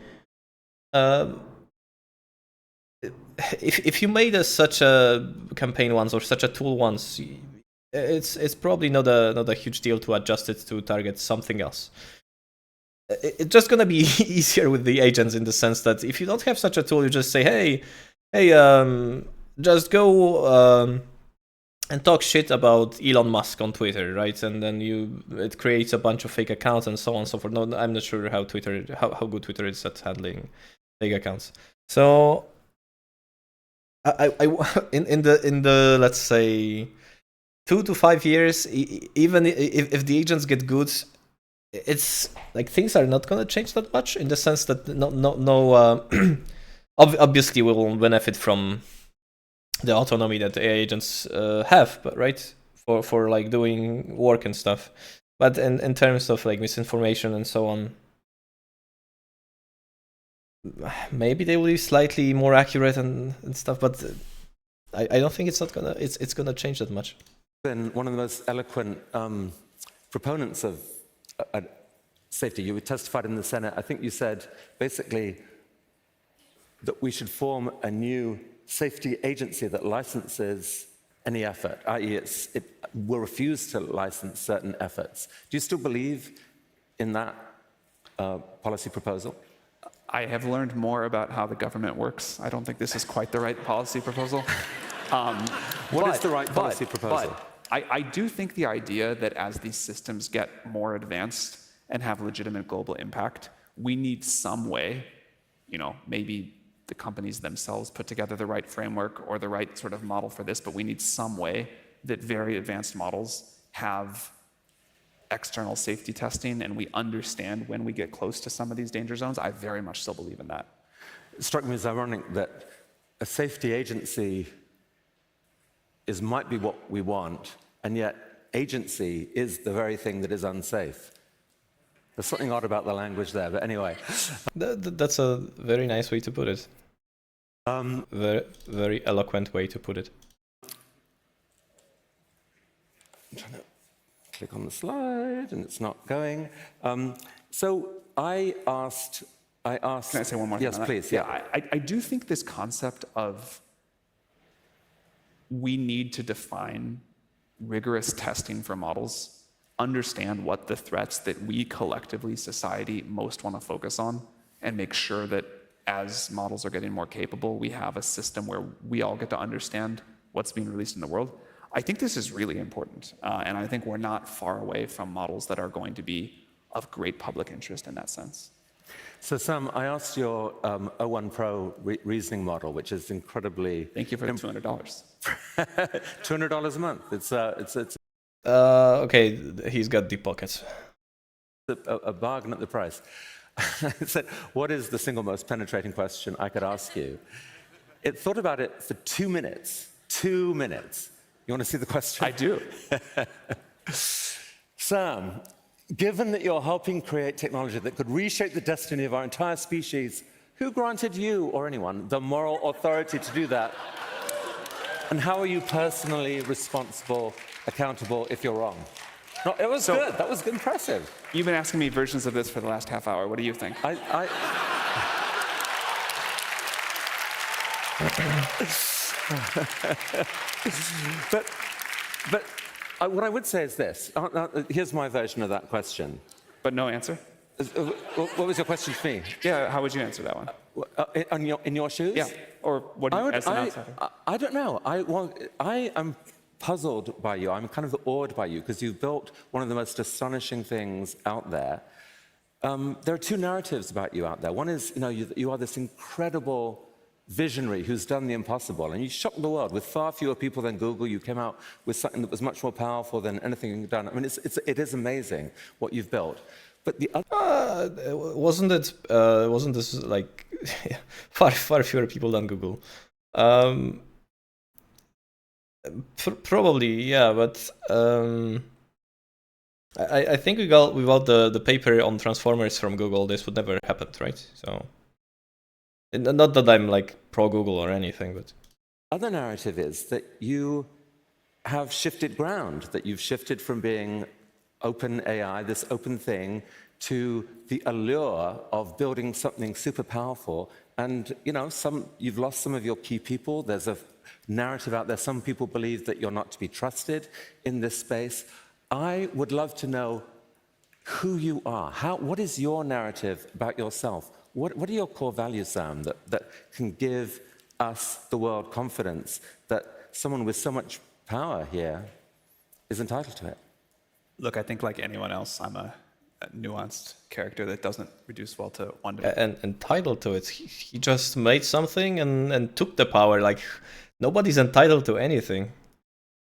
if you made such a campaign once or such a tool once, it's probably not a huge deal to adjust it to target something else. It's just gonna be easier with the agents in the sense that if you don't have such a tool, you just say, hey, just go and talk shit about Elon Musk on Twitter, right? And then it creates a bunch of fake accounts and so on and so forth. No, I'm not sure how good Twitter is at handling fake accounts. So I in the let's say 2 to 5 years, even if the agents get good, it's like things are not gonna change that much in the sense that obviously we will benefit from the autonomy that AI agents have, but right, for like doing work and stuff. But in terms of like misinformation and so on, maybe they will be slightly more accurate and stuff, but I don't think it's gonna change that much. Been one of the most eloquent proponents of safety. You testified in the Senate. I think you said basically that we should form a new safety agency that licenses any effort, i.e. it will refuse to license certain efforts. Do you still believe in that policy proposal? I have learned more about how the government works. I don't think this is quite the right policy proposal. What is the right policy proposal? But I do think the idea that as these systems get more advanced and have legitimate global impact, we need some way, you know, maybe the companies themselves put together the right framework or the right sort of model for this, but we need some way that very advanced models have external safety testing and we understand when we get close to some of these danger zones. I very much still believe in that. It struck me as ironic that a safety agency might be what we want, and yet agency is the very thing that is unsafe. There's something odd about the language there, but anyway. That's a very nice way to put it. Very, very eloquent way to put it. I'm trying to click on the slide, and it's not going. So I asked. Can I say one more thing? Yes, on that? please. Yeah, I do think this concept of we need to define rigorous testing for models, understand what the threats that we collectively, society, most want to focus on, and make sure that as models are getting more capable, we have a system where we all get to understand what's being released in the world. I think this is really important, and I think we're not far away from models that are going to be of great public interest in that sense. So Sam, I asked your O1 Pro reasoning model, which is incredibly... Thank you for the $200. $200 a month. It's Okay, he's got deep pockets. a bargain at the price. I said, what is the single most penetrating question I could ask you? It thought about it for 2 minutes. 2 minutes. You want to see the question? I do. Sam, given that you're helping create technology that could reshape the destiny of our entire species, who granted you, or anyone, the moral authority to do that? And how are you personally responsible, accountable, if you're wrong? No, it was good. That was impressive. You've been asking me versions of this for the last half hour. What do you think? But what I would say is this. Here's my version of that question. But no answer? What was your question to me? Yeah, how would you answer that one? In your shoes? Yeah, or what do you, as an outsider? I don't know. I am puzzled by you. I'm kind of awed by you because you've built one of the most astonishing things out there. There are two narratives about you out there. One is, you are this incredible visionary who's done the impossible, and you shocked the world with far fewer people than Google. You came out with something that was much more powerful than anything you've done. I mean, it is amazing what you've built. But the other wasn't this like far fewer people than Google? Probably, yeah, but I think without the paper on transformers from Google, this would never happen, right? So, not that I'm like pro Google or anything, but other narrative is that you have shifted ground, that you've shifted from being open AI, this open thing, to the allure of building something super powerful. And you've lost some of your key people. There's a narrative out there. Some people believe that you're not to be trusted in this space. I would love to know who you are. What is your narrative about yourself? What are your core values, Sam, that can give us, the world, confidence that someone with so much power here is entitled to it? Look, I think like anyone else, I'm a nuanced character that doesn't reduce well to one. And entitled to it. He just made something and took the power. Like, nobody's entitled to anything.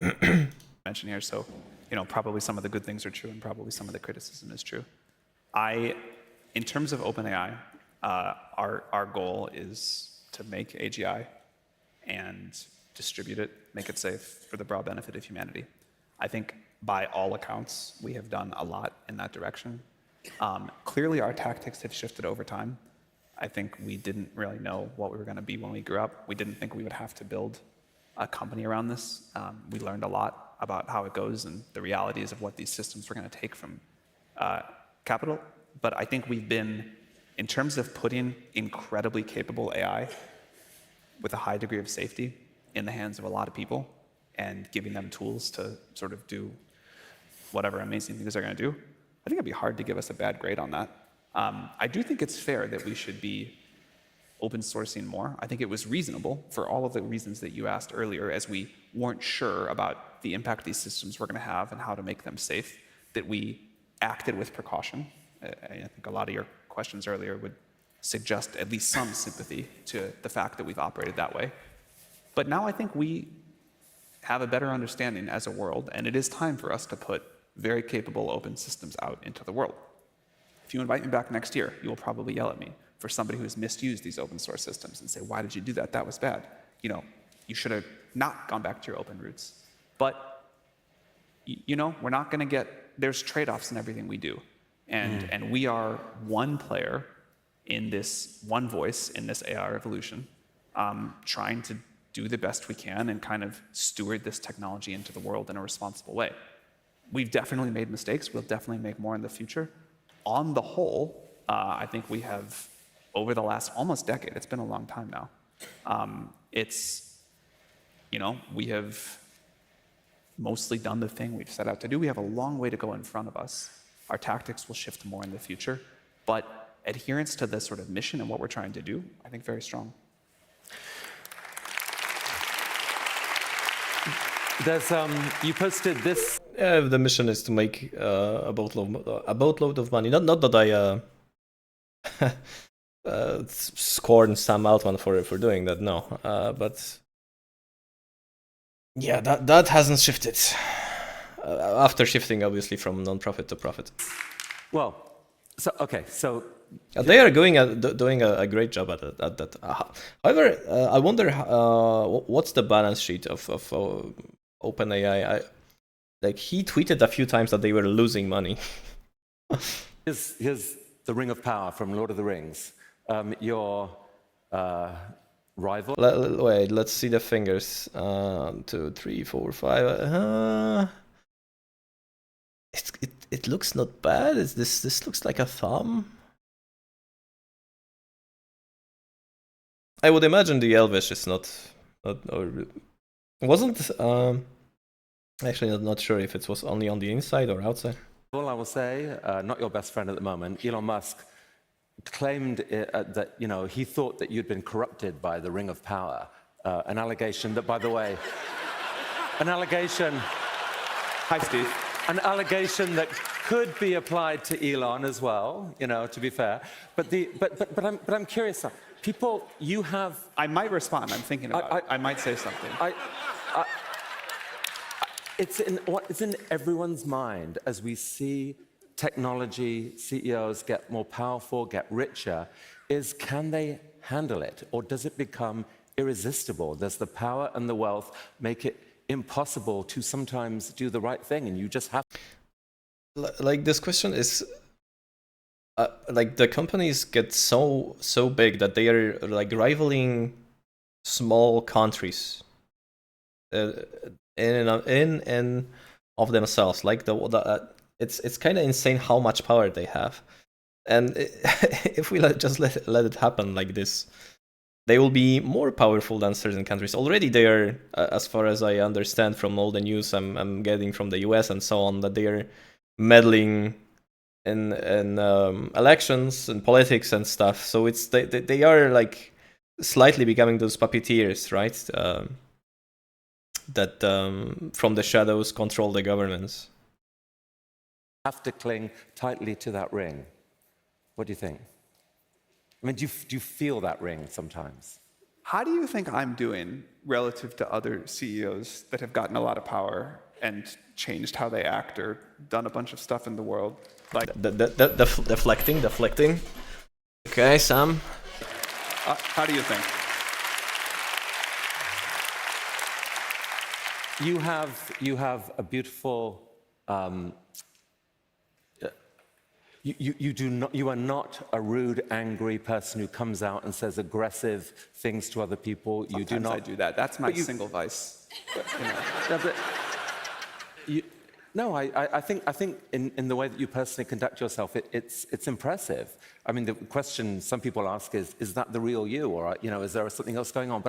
Mention here, so probably some of the good things are true, and probably some of the criticism is true. In terms of OpenAI, our goal is to make AGI and distribute it, make it safe for the broad benefit of humanity. I think by all accounts, we have done a lot in that direction. Clearly, our tactics have shifted over time. I think we didn't really know what we were going to be when we grew up. We didn't think we would have to build a company around this. We learned a lot about how it goes and the realities of what these systems were going to take from capital. But I think we've been, in terms of putting incredibly capable AI with a high degree of safety in the hands of a lot of people and giving them tools to sort of do whatever amazing things they're going to do, I think it'd be hard to give us a bad grade on that. I do think it's fair that we should be open sourcing more. I think it was reasonable for all of the reasons that you asked earlier, as we weren't sure about the impact these systems were going to have and how to make them safe, that we acted with precaution. I think a lot of your questions earlier would suggest at least some sympathy to the fact that we've operated that way. But now I think we have a better understanding as a world, and it is time for us to put very capable open systems out into the world. If you invite me back next year, you will probably yell at me for somebody who's misused these open source systems and say, why did you do that? That was bad. You should have not gone back to your open roots. But, we're not going to there's trade-offs in everything we do. And we are one player in this, one voice in this AI revolution, trying to do the best we can and kind of steward this technology into the world in a responsible way. we've definitely made mistakes. We'll definitely make more in the future. On the whole, I think we have, over the last almost decade, it's been a long time now, we have mostly done the thing we've set out to do. We have a long way to go in front of us. Our tactics will shift more in the future, but adherence to this sort of mission and what we're trying to do, I think very strong. There's you posted this. Yeah, the mission is to make a boatload of money. Not that I scorn Sam Altman for doing that. No, but yeah, that hasn't shifted. After shifting, obviously, from non-profit to profit. Well, so they are doing a great job at that. However, I wonder what's the balance sheet of OpenAI. Like, he tweeted a few times that they were losing money. here's the Ring of Power from Lord of the Rings. Your rival. Wait, let's see the fingers. 2, 3, 4, 5. It looks not bad. This looks like a thumb. I would imagine the Elvish is not or wasn't. Actually, not sure if it was only on the inside or outside. Well, I will say, not your best friend at the moment, Elon Musk claimed that he thought that you'd been corrupted by the Ring of Power, an allegation that, by the way, an allegation. Hi, Steve. An allegation that could be applied to Elon as well, to be fair. But I'm curious. People, you have. I might respond. I'm thinking about it. I might say something. It's in everyone's mind as we see technology CEOs get more powerful, get richer, is can they handle it? Or does it become irresistible? Does the power and the wealth make it impossible to sometimes do the right thing, and you just have. Like, this question is like, the companies get so big that they are like rivaling small countries in and of themselves. Like, it's kind of insane how much power they have, and if we just let it happen like this, they will be more powerful than certain countries. Already they are, as far as I understand from all the news I'm getting from the US and so on, that they are meddling in elections and politics and stuff. So it's they are like slightly becoming those puppeteers, right? That from the shadows control the governments. Have to cling tightly to that ring. What do you think? I mean, do you feel that ring sometimes? How do you think I'm doing relative to other CEOs that have gotten a lot of power and changed how they act or done a bunch of stuff in the world? Like Deflecting. Okay, Sam. How do you think? You have a beautiful. You are not a rude, angry person who comes out and says aggressive things to other people. Sometimes you do not. I do that. That's my single vice. I think in the way that you personally conduct yourself, it's impressive. I mean, the question some people ask is that the real you, or is there something else going on?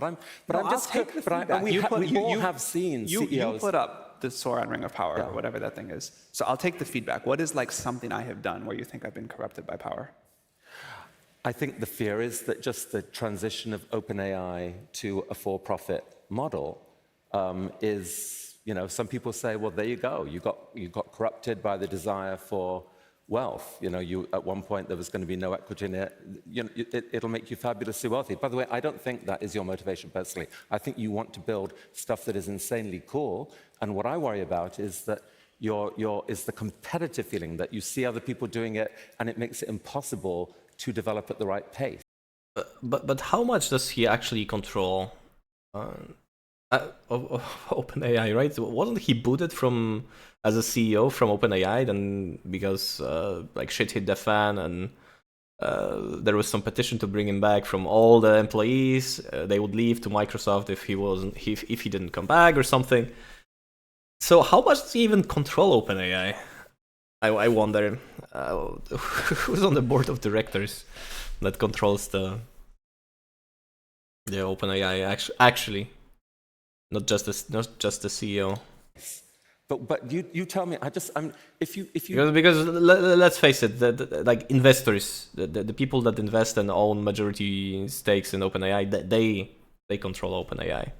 We all have seen CEOs. You put up the Sauron Ring of Power, or whatever that thing is. So I'll take the feedback. What is like something I have done where you think I've been corrupted by power? I think the fear is that just the transition of OpenAI to a for-profit model is, some people say, well, there you go. You got corrupted by the desire for wealth. At one point there was going to be no equity in it. It'll make you fabulously wealthy. By the way, I don't think that is your motivation personally. I think you want to build stuff that is insanely cool. And what I worry about is that is the competitive feeling that you see other people doing it, and it makes it impossible to develop at the right pace. But how much does he actually control of OpenAI, right? Wasn't he booted as a CEO from OpenAI then because like shit hit the fan, and there was some petition to bring him back from all the employees. They would leave to Microsoft if he didn't come back or something. So how much does he even control OpenAI? I wonder. Who's on the board of directors that controls the OpenAI actually? Not just the CEO. But you tell me. If you Because let's face it, like investors, the people that invest and own majority stakes in OpenAI, they control OpenAI.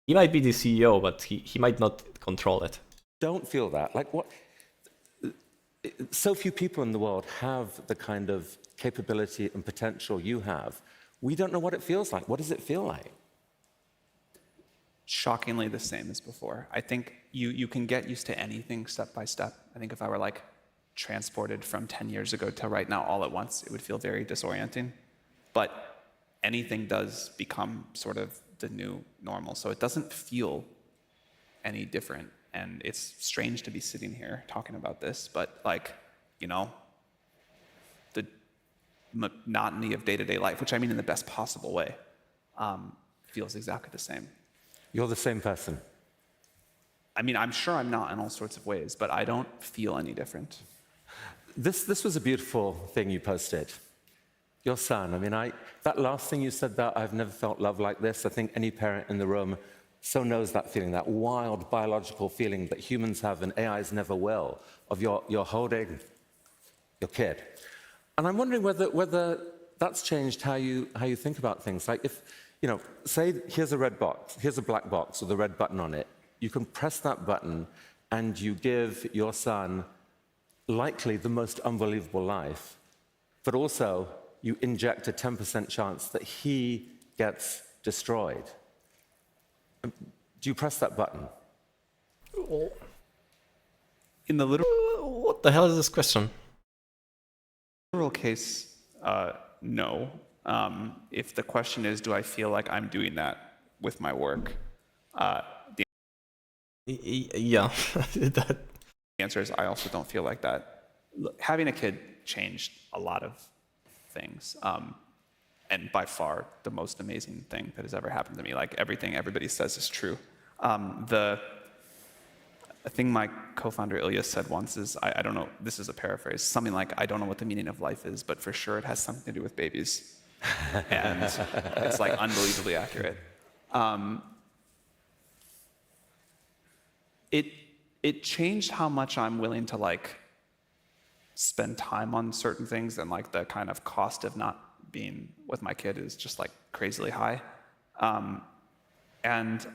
He might be the CEO, but he might not control it. don't feel that, like what? So few people in the world have the kind of capability and potential you have. We don't know what it feels like. What does it feel like? Shockingly the same as before. I think you can get used to anything step by step. I think if I were like transported from 10 years ago to right now all at once, it would feel very disorienting. But anything does become sort of the new normal. So it doesn't feel any different. And it's strange to be sitting here talking about this, but like, you know, the monotony of day-to-day life, which I mean in the best possible way, feels exactly the same. You're the same person. I mean, I'm sure I'm not in all sorts of ways, but I don't feel any different. This was a beautiful thing you posted. Your son, I mean, that last thing you said, that I've never felt love like this. I think any parent in the room so knows that feeling, that wild biological feeling that humans have and AIs never will, of you're holding your kid. And I'm wondering whether that's changed how you think about things. Like if, say here's a red box, here's a black box with a red button on it. You can press that button and you give your son likely the most unbelievable life, but also you inject a 10% chance that he gets destroyed. Do you press that button? In the What the hell is this question? literal case, no. If the question is, do I feel like I'm doing that with my work? Yeah. The answer is I also don't feel like that. Having a kid changed a lot of things. And by far the most amazing thing that has ever happened to me. Like everything everybody says is true. The thing my co-founder Ilya said once is, I don't know, this is a paraphrase, something like, I don't know what the meaning of life is, but for sure it has something to do with babies. And it's like unbelievably accurate. It changed how much I'm willing to like spend time on certain things, and like the kind of cost of not being with my kid is just like crazily high. And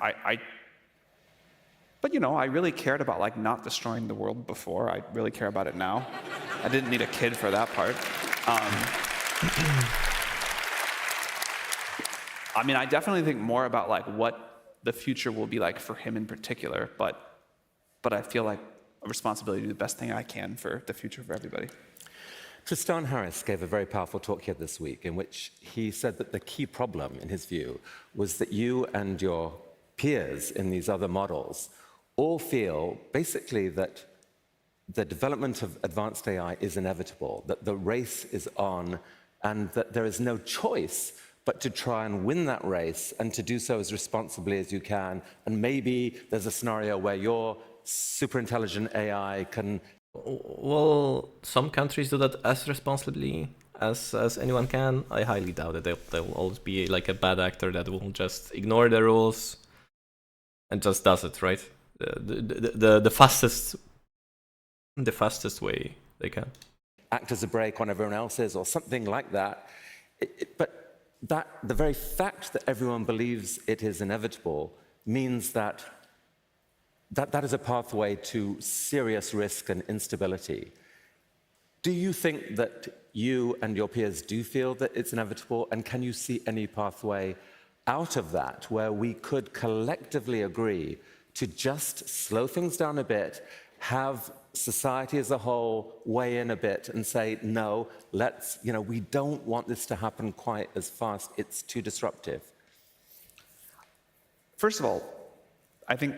but I really cared about like not destroying the world before. I really care about it now. I didn't need a kid for that part. I mean, I definitely think more about like what the future will be like for him in particular, but I feel like a responsibility to do the best thing I can for the future of everybody. Tristan Harris gave a very powerful talk here this week in which he said that the key problem, in his view, was that you and your peers in these other models all feel basically that the development of advanced AI is inevitable, that the race is on, and that there is no choice but to try and win that race and to do so as responsibly as you can. And maybe there's a scenario where your super intelligent AI can... Well, some countries do that as responsibly as anyone can. I highly doubt it. There will always be like a bad actor that will just ignore the rules and just does it, right? The fastest way they can. Act as a brake on everyone else's or something like that. But the very fact that everyone believes it is inevitable means that is a pathway to serious risk and instability. Do you think that you and your peers do feel that it's inevitable? And can you see any pathway out of that where we could collectively agree to just slow things down a bit, have society as a whole weigh in a bit and say, no, we don't want this to happen quite as fast. It's too disruptive. First of all, I think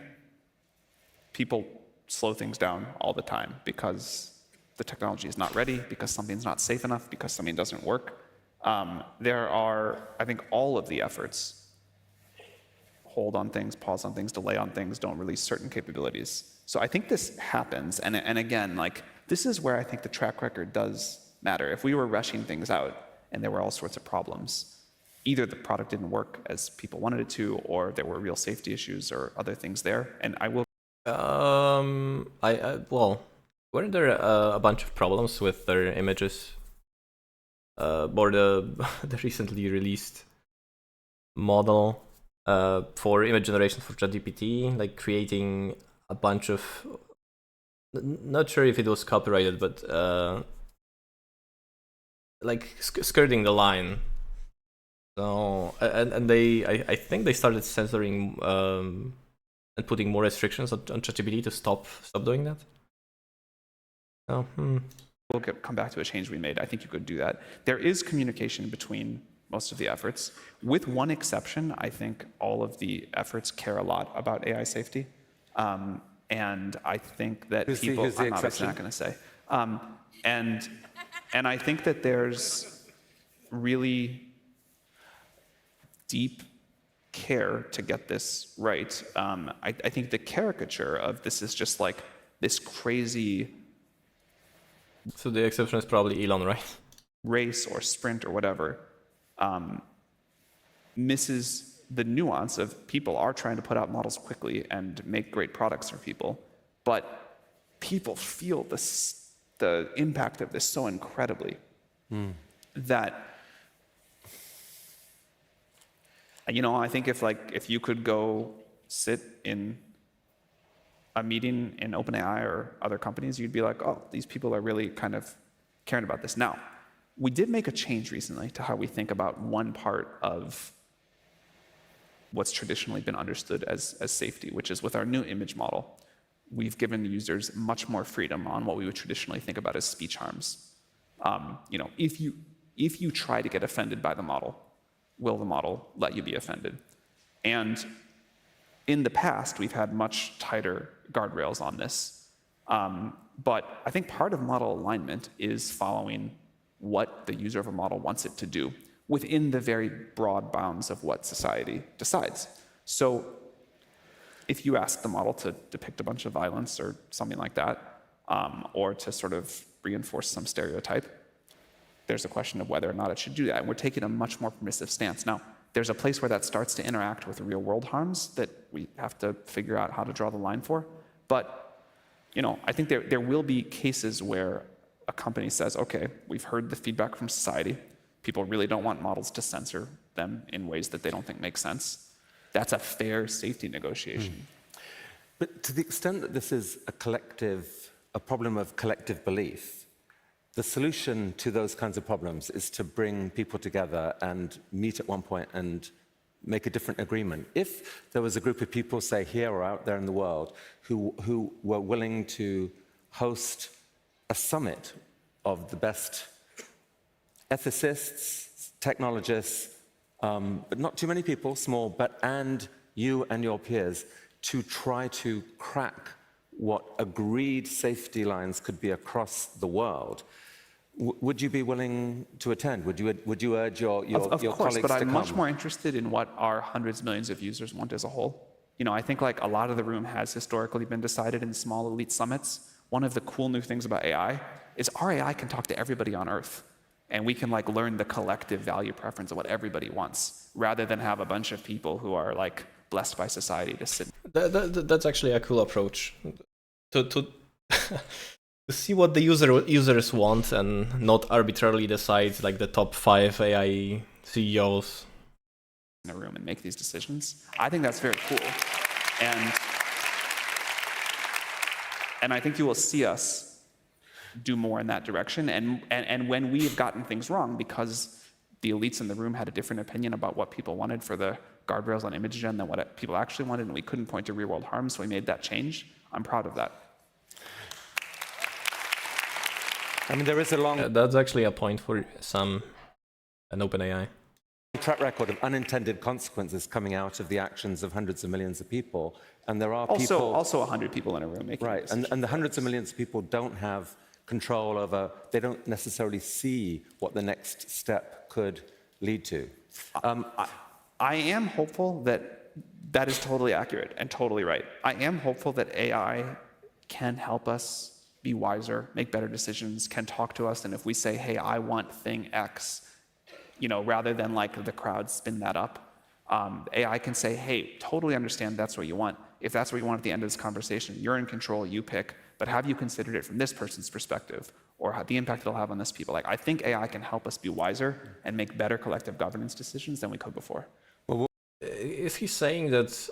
people slow things down all the time because the technology is not ready, because something's not safe enough, because something doesn't work. There are, I think, all of the efforts hold on things, pause on things, delay on things, don't release certain capabilities. So I think this happens, and again, like, this is where I think the track record does matter. If we were rushing things out and there were all sorts of problems, either the product didn't work as people wanted it to, or there were real safety issues or other things there. And I will. Well, weren't there a bunch of problems with their images? Or the recently released model for image generation for ChatGPT, like creating a bunch of, not sure if it was copyrighted, but like skirting the line. So and I think they started censoring and putting more restrictions on ChatGPT to stop doing that. So we'll come back to a change we made. I think you could do that. There is communication between most of the efforts. With one exception, I think all of the efforts care a lot about AI safety. And I think that people, I'm obviously not going to say. And I think that there's really deep care to get this right. I think the caricature of this is just like this crazy. So the exception is probably Elon, right? Race or sprint or whatever, misses the nuance of people are trying to put out models quickly and make great products for people, but people feel the impact of this so incredibly that, you know, I think if you could go sit in a meeting in OpenAI or other companies, you'd be like, oh, these people are really kind of caring about this. Now, we did make a change recently to how we think about one part of what's traditionally been understood as safety, which is with our new image model. We've given users much more freedom on what we would traditionally think about as speech harms. You know, if you try to get offended by the model, will the model let you be offended? And in the past, we've had much tighter guardrails on this. But I think part of model alignment is following what the user of a model wants it to do within the very broad bounds of what society decides. So if you ask the model to depict a bunch of violence or something like that, or to sort of reinforce some stereotype, there's a question of whether or not it should do that. And we're taking a much more permissive stance. Now, there's a place where that starts to interact with real world harms that we have to figure out how to draw the line for. But, you know, I think there will be cases where a company says, okay, we've heard the feedback from society. People really don't want models to censor them in ways that they don't think make sense. That's a fair safety negotiation. But to the extent that this is a problem of collective belief, the solution to those kinds of problems is to bring people together and meet at one point and make a different agreement. If there was a group of people, say here or out there in the world, who were willing to host a summit of the best ethicists, technologists, but not too many people, small, and you and your peers, to try to crack what agreed safety lines could be across the world, would you be willing to attend? Would you urge your colleagues to come? Of course, but I'm much more interested in what our hundreds of millions of users want as a whole. You know, I think like a lot of the room has historically been decided in small elite summits. One of the cool new things about AI is our AI can talk to everybody on Earth. And we can like learn the collective value preference of what everybody wants, rather than have a bunch of people who are like blessed by society to sit. That's actually a cool approach. To see what the users want and not arbitrarily decide like the top 5 AI CEOs in a room and make these decisions. I think that's very cool. And I think you will see us do more in that direction. And when we have gotten things wrong because the elites in the room had a different opinion about what people wanted for the guardrails on image gen than what people actually wanted, and we couldn't point to real world harm, so we made that change, I'm proud of that. I mean, there is a long... that's actually a point for an OpenAI. track record of unintended consequences coming out of the actions of hundreds of millions of people. And there are also 100 people in a room making right, and the hundreds of millions of people don't have control over, they don't necessarily see what the next step could lead to. I am hopeful that That is totally accurate and totally right. I am hopeful that AI can help us be wiser, make better decisions, can talk to us, and if we say, hey, I want thing X, rather than like the crowd spin that up, AI can say, hey, totally understand that's what you want. If that's what you want at the end of this conversation, you're in control, you pick, but have you considered it from this person's perspective, or the impact it'll have on this people? Like, I think AI can help us be wiser and make better collective governance decisions than we could before. Is he saying that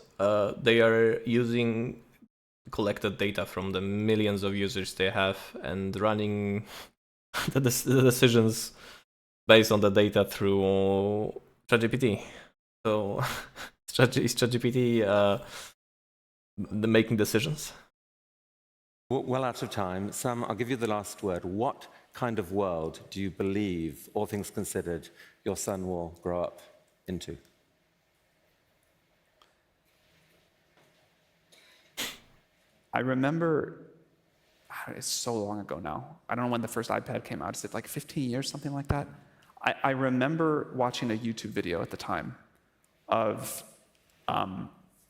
they are using collected data from the millions of users they have and running the decisions based on the data through ChatGPT? So is ChatGPT making decisions? Well out of time. Sam, I'll give you the last word. What kind of world do you believe, all things considered, your son will grow up into? I remember, it's so long ago now. I don't know when the first iPad came out. Is it like 15 years, something like that? I remember watching a YouTube video at the time of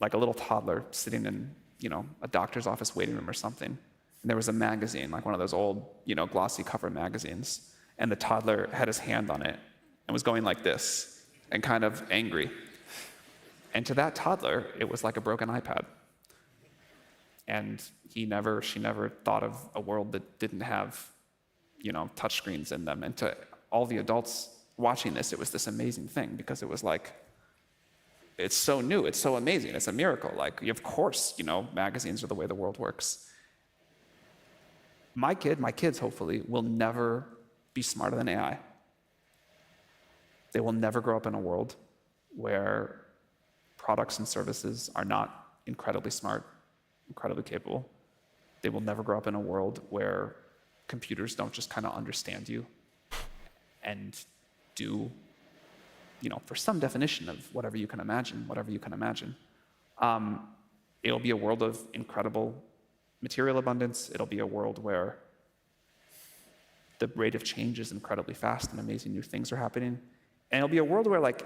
like a little toddler sitting in, a doctor's office waiting room or something. And there was a magazine, like one of those old, glossy cover magazines. And the toddler had his hand on it and was going like this and kind of angry. And to that toddler, it was like a broken iPad. And she never thought of a world that didn't have, touchscreens in them. And to all the adults watching this, it was this amazing thing because it was like, it's so new, it's so amazing, it's a miracle. Like, of course, magazines are the way the world works. My kids hopefully will never be smarter than AI. They will never grow up in a world where products and services are not incredibly smart, incredibly capable. They will never grow up in a world where computers don't just kind of understand you and do, for some definition of whatever you can imagine. It'll be a world of incredible material abundance. It'll be a world where the rate of change is incredibly fast and amazing new things are happening. And it'll be a world where like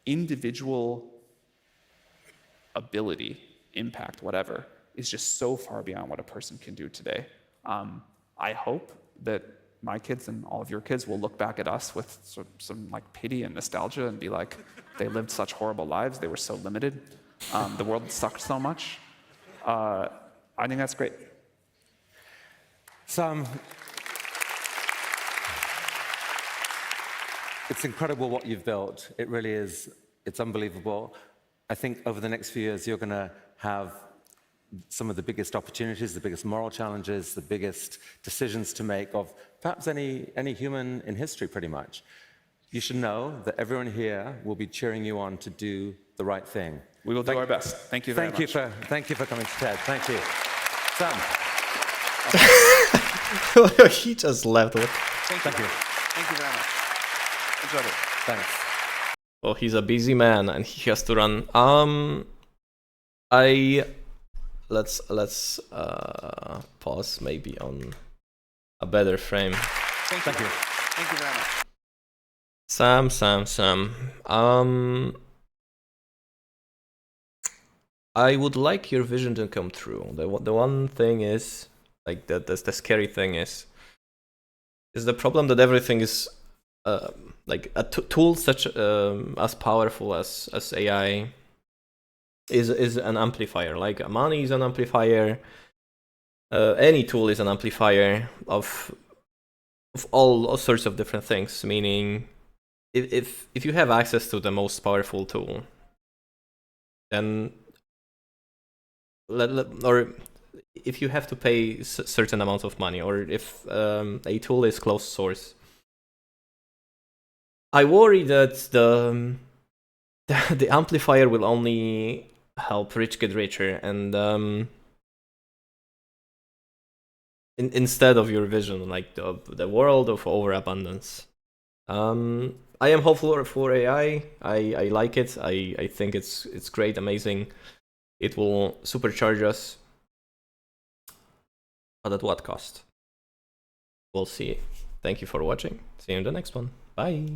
individual ability, impact, whatever, is just so far beyond what a person can do today. I hope that my kids and all of your kids will look back at us with some like pity and nostalgia and be like, they lived such horrible lives, they were so limited, the world sucked so much. I think that's great. Sam, it's incredible what you've built. It really is. It's unbelievable. I think over the next few years, you're going to have some of the biggest opportunities, the biggest moral challenges, the biggest decisions to make of perhaps any human in history, pretty much. You should know that everyone here will be cheering you on to do the right thing. We will do our best. Thank you very much. Thank you for coming to TED. Thank you. Sam. He just left. Thank you. Thank you very much. Enjoyed it. Thanks. Well, he's a busy man and he has to run. Let's pause maybe on a better frame. Thank you. Thank you very much. Sam. I would like your vision to come true. The one thing is, like, the scary thing is the problem that everything is like a tool such as powerful as AI is an amplifier. Like money is an amplifier. Any tool is an amplifier of all sorts of different things. Meaning, if you have access to the most powerful tool, then or if you have to pay a certain amount of money, or if a tool is closed source, I worry that the amplifier will only help rich get richer, and instead of your vision, like the world of overabundance. I am hopeful for AI. I like it. I think it's great, amazing. It will supercharge us. But at what cost? We'll see. Thank you for watching. See you in the next one. Bye.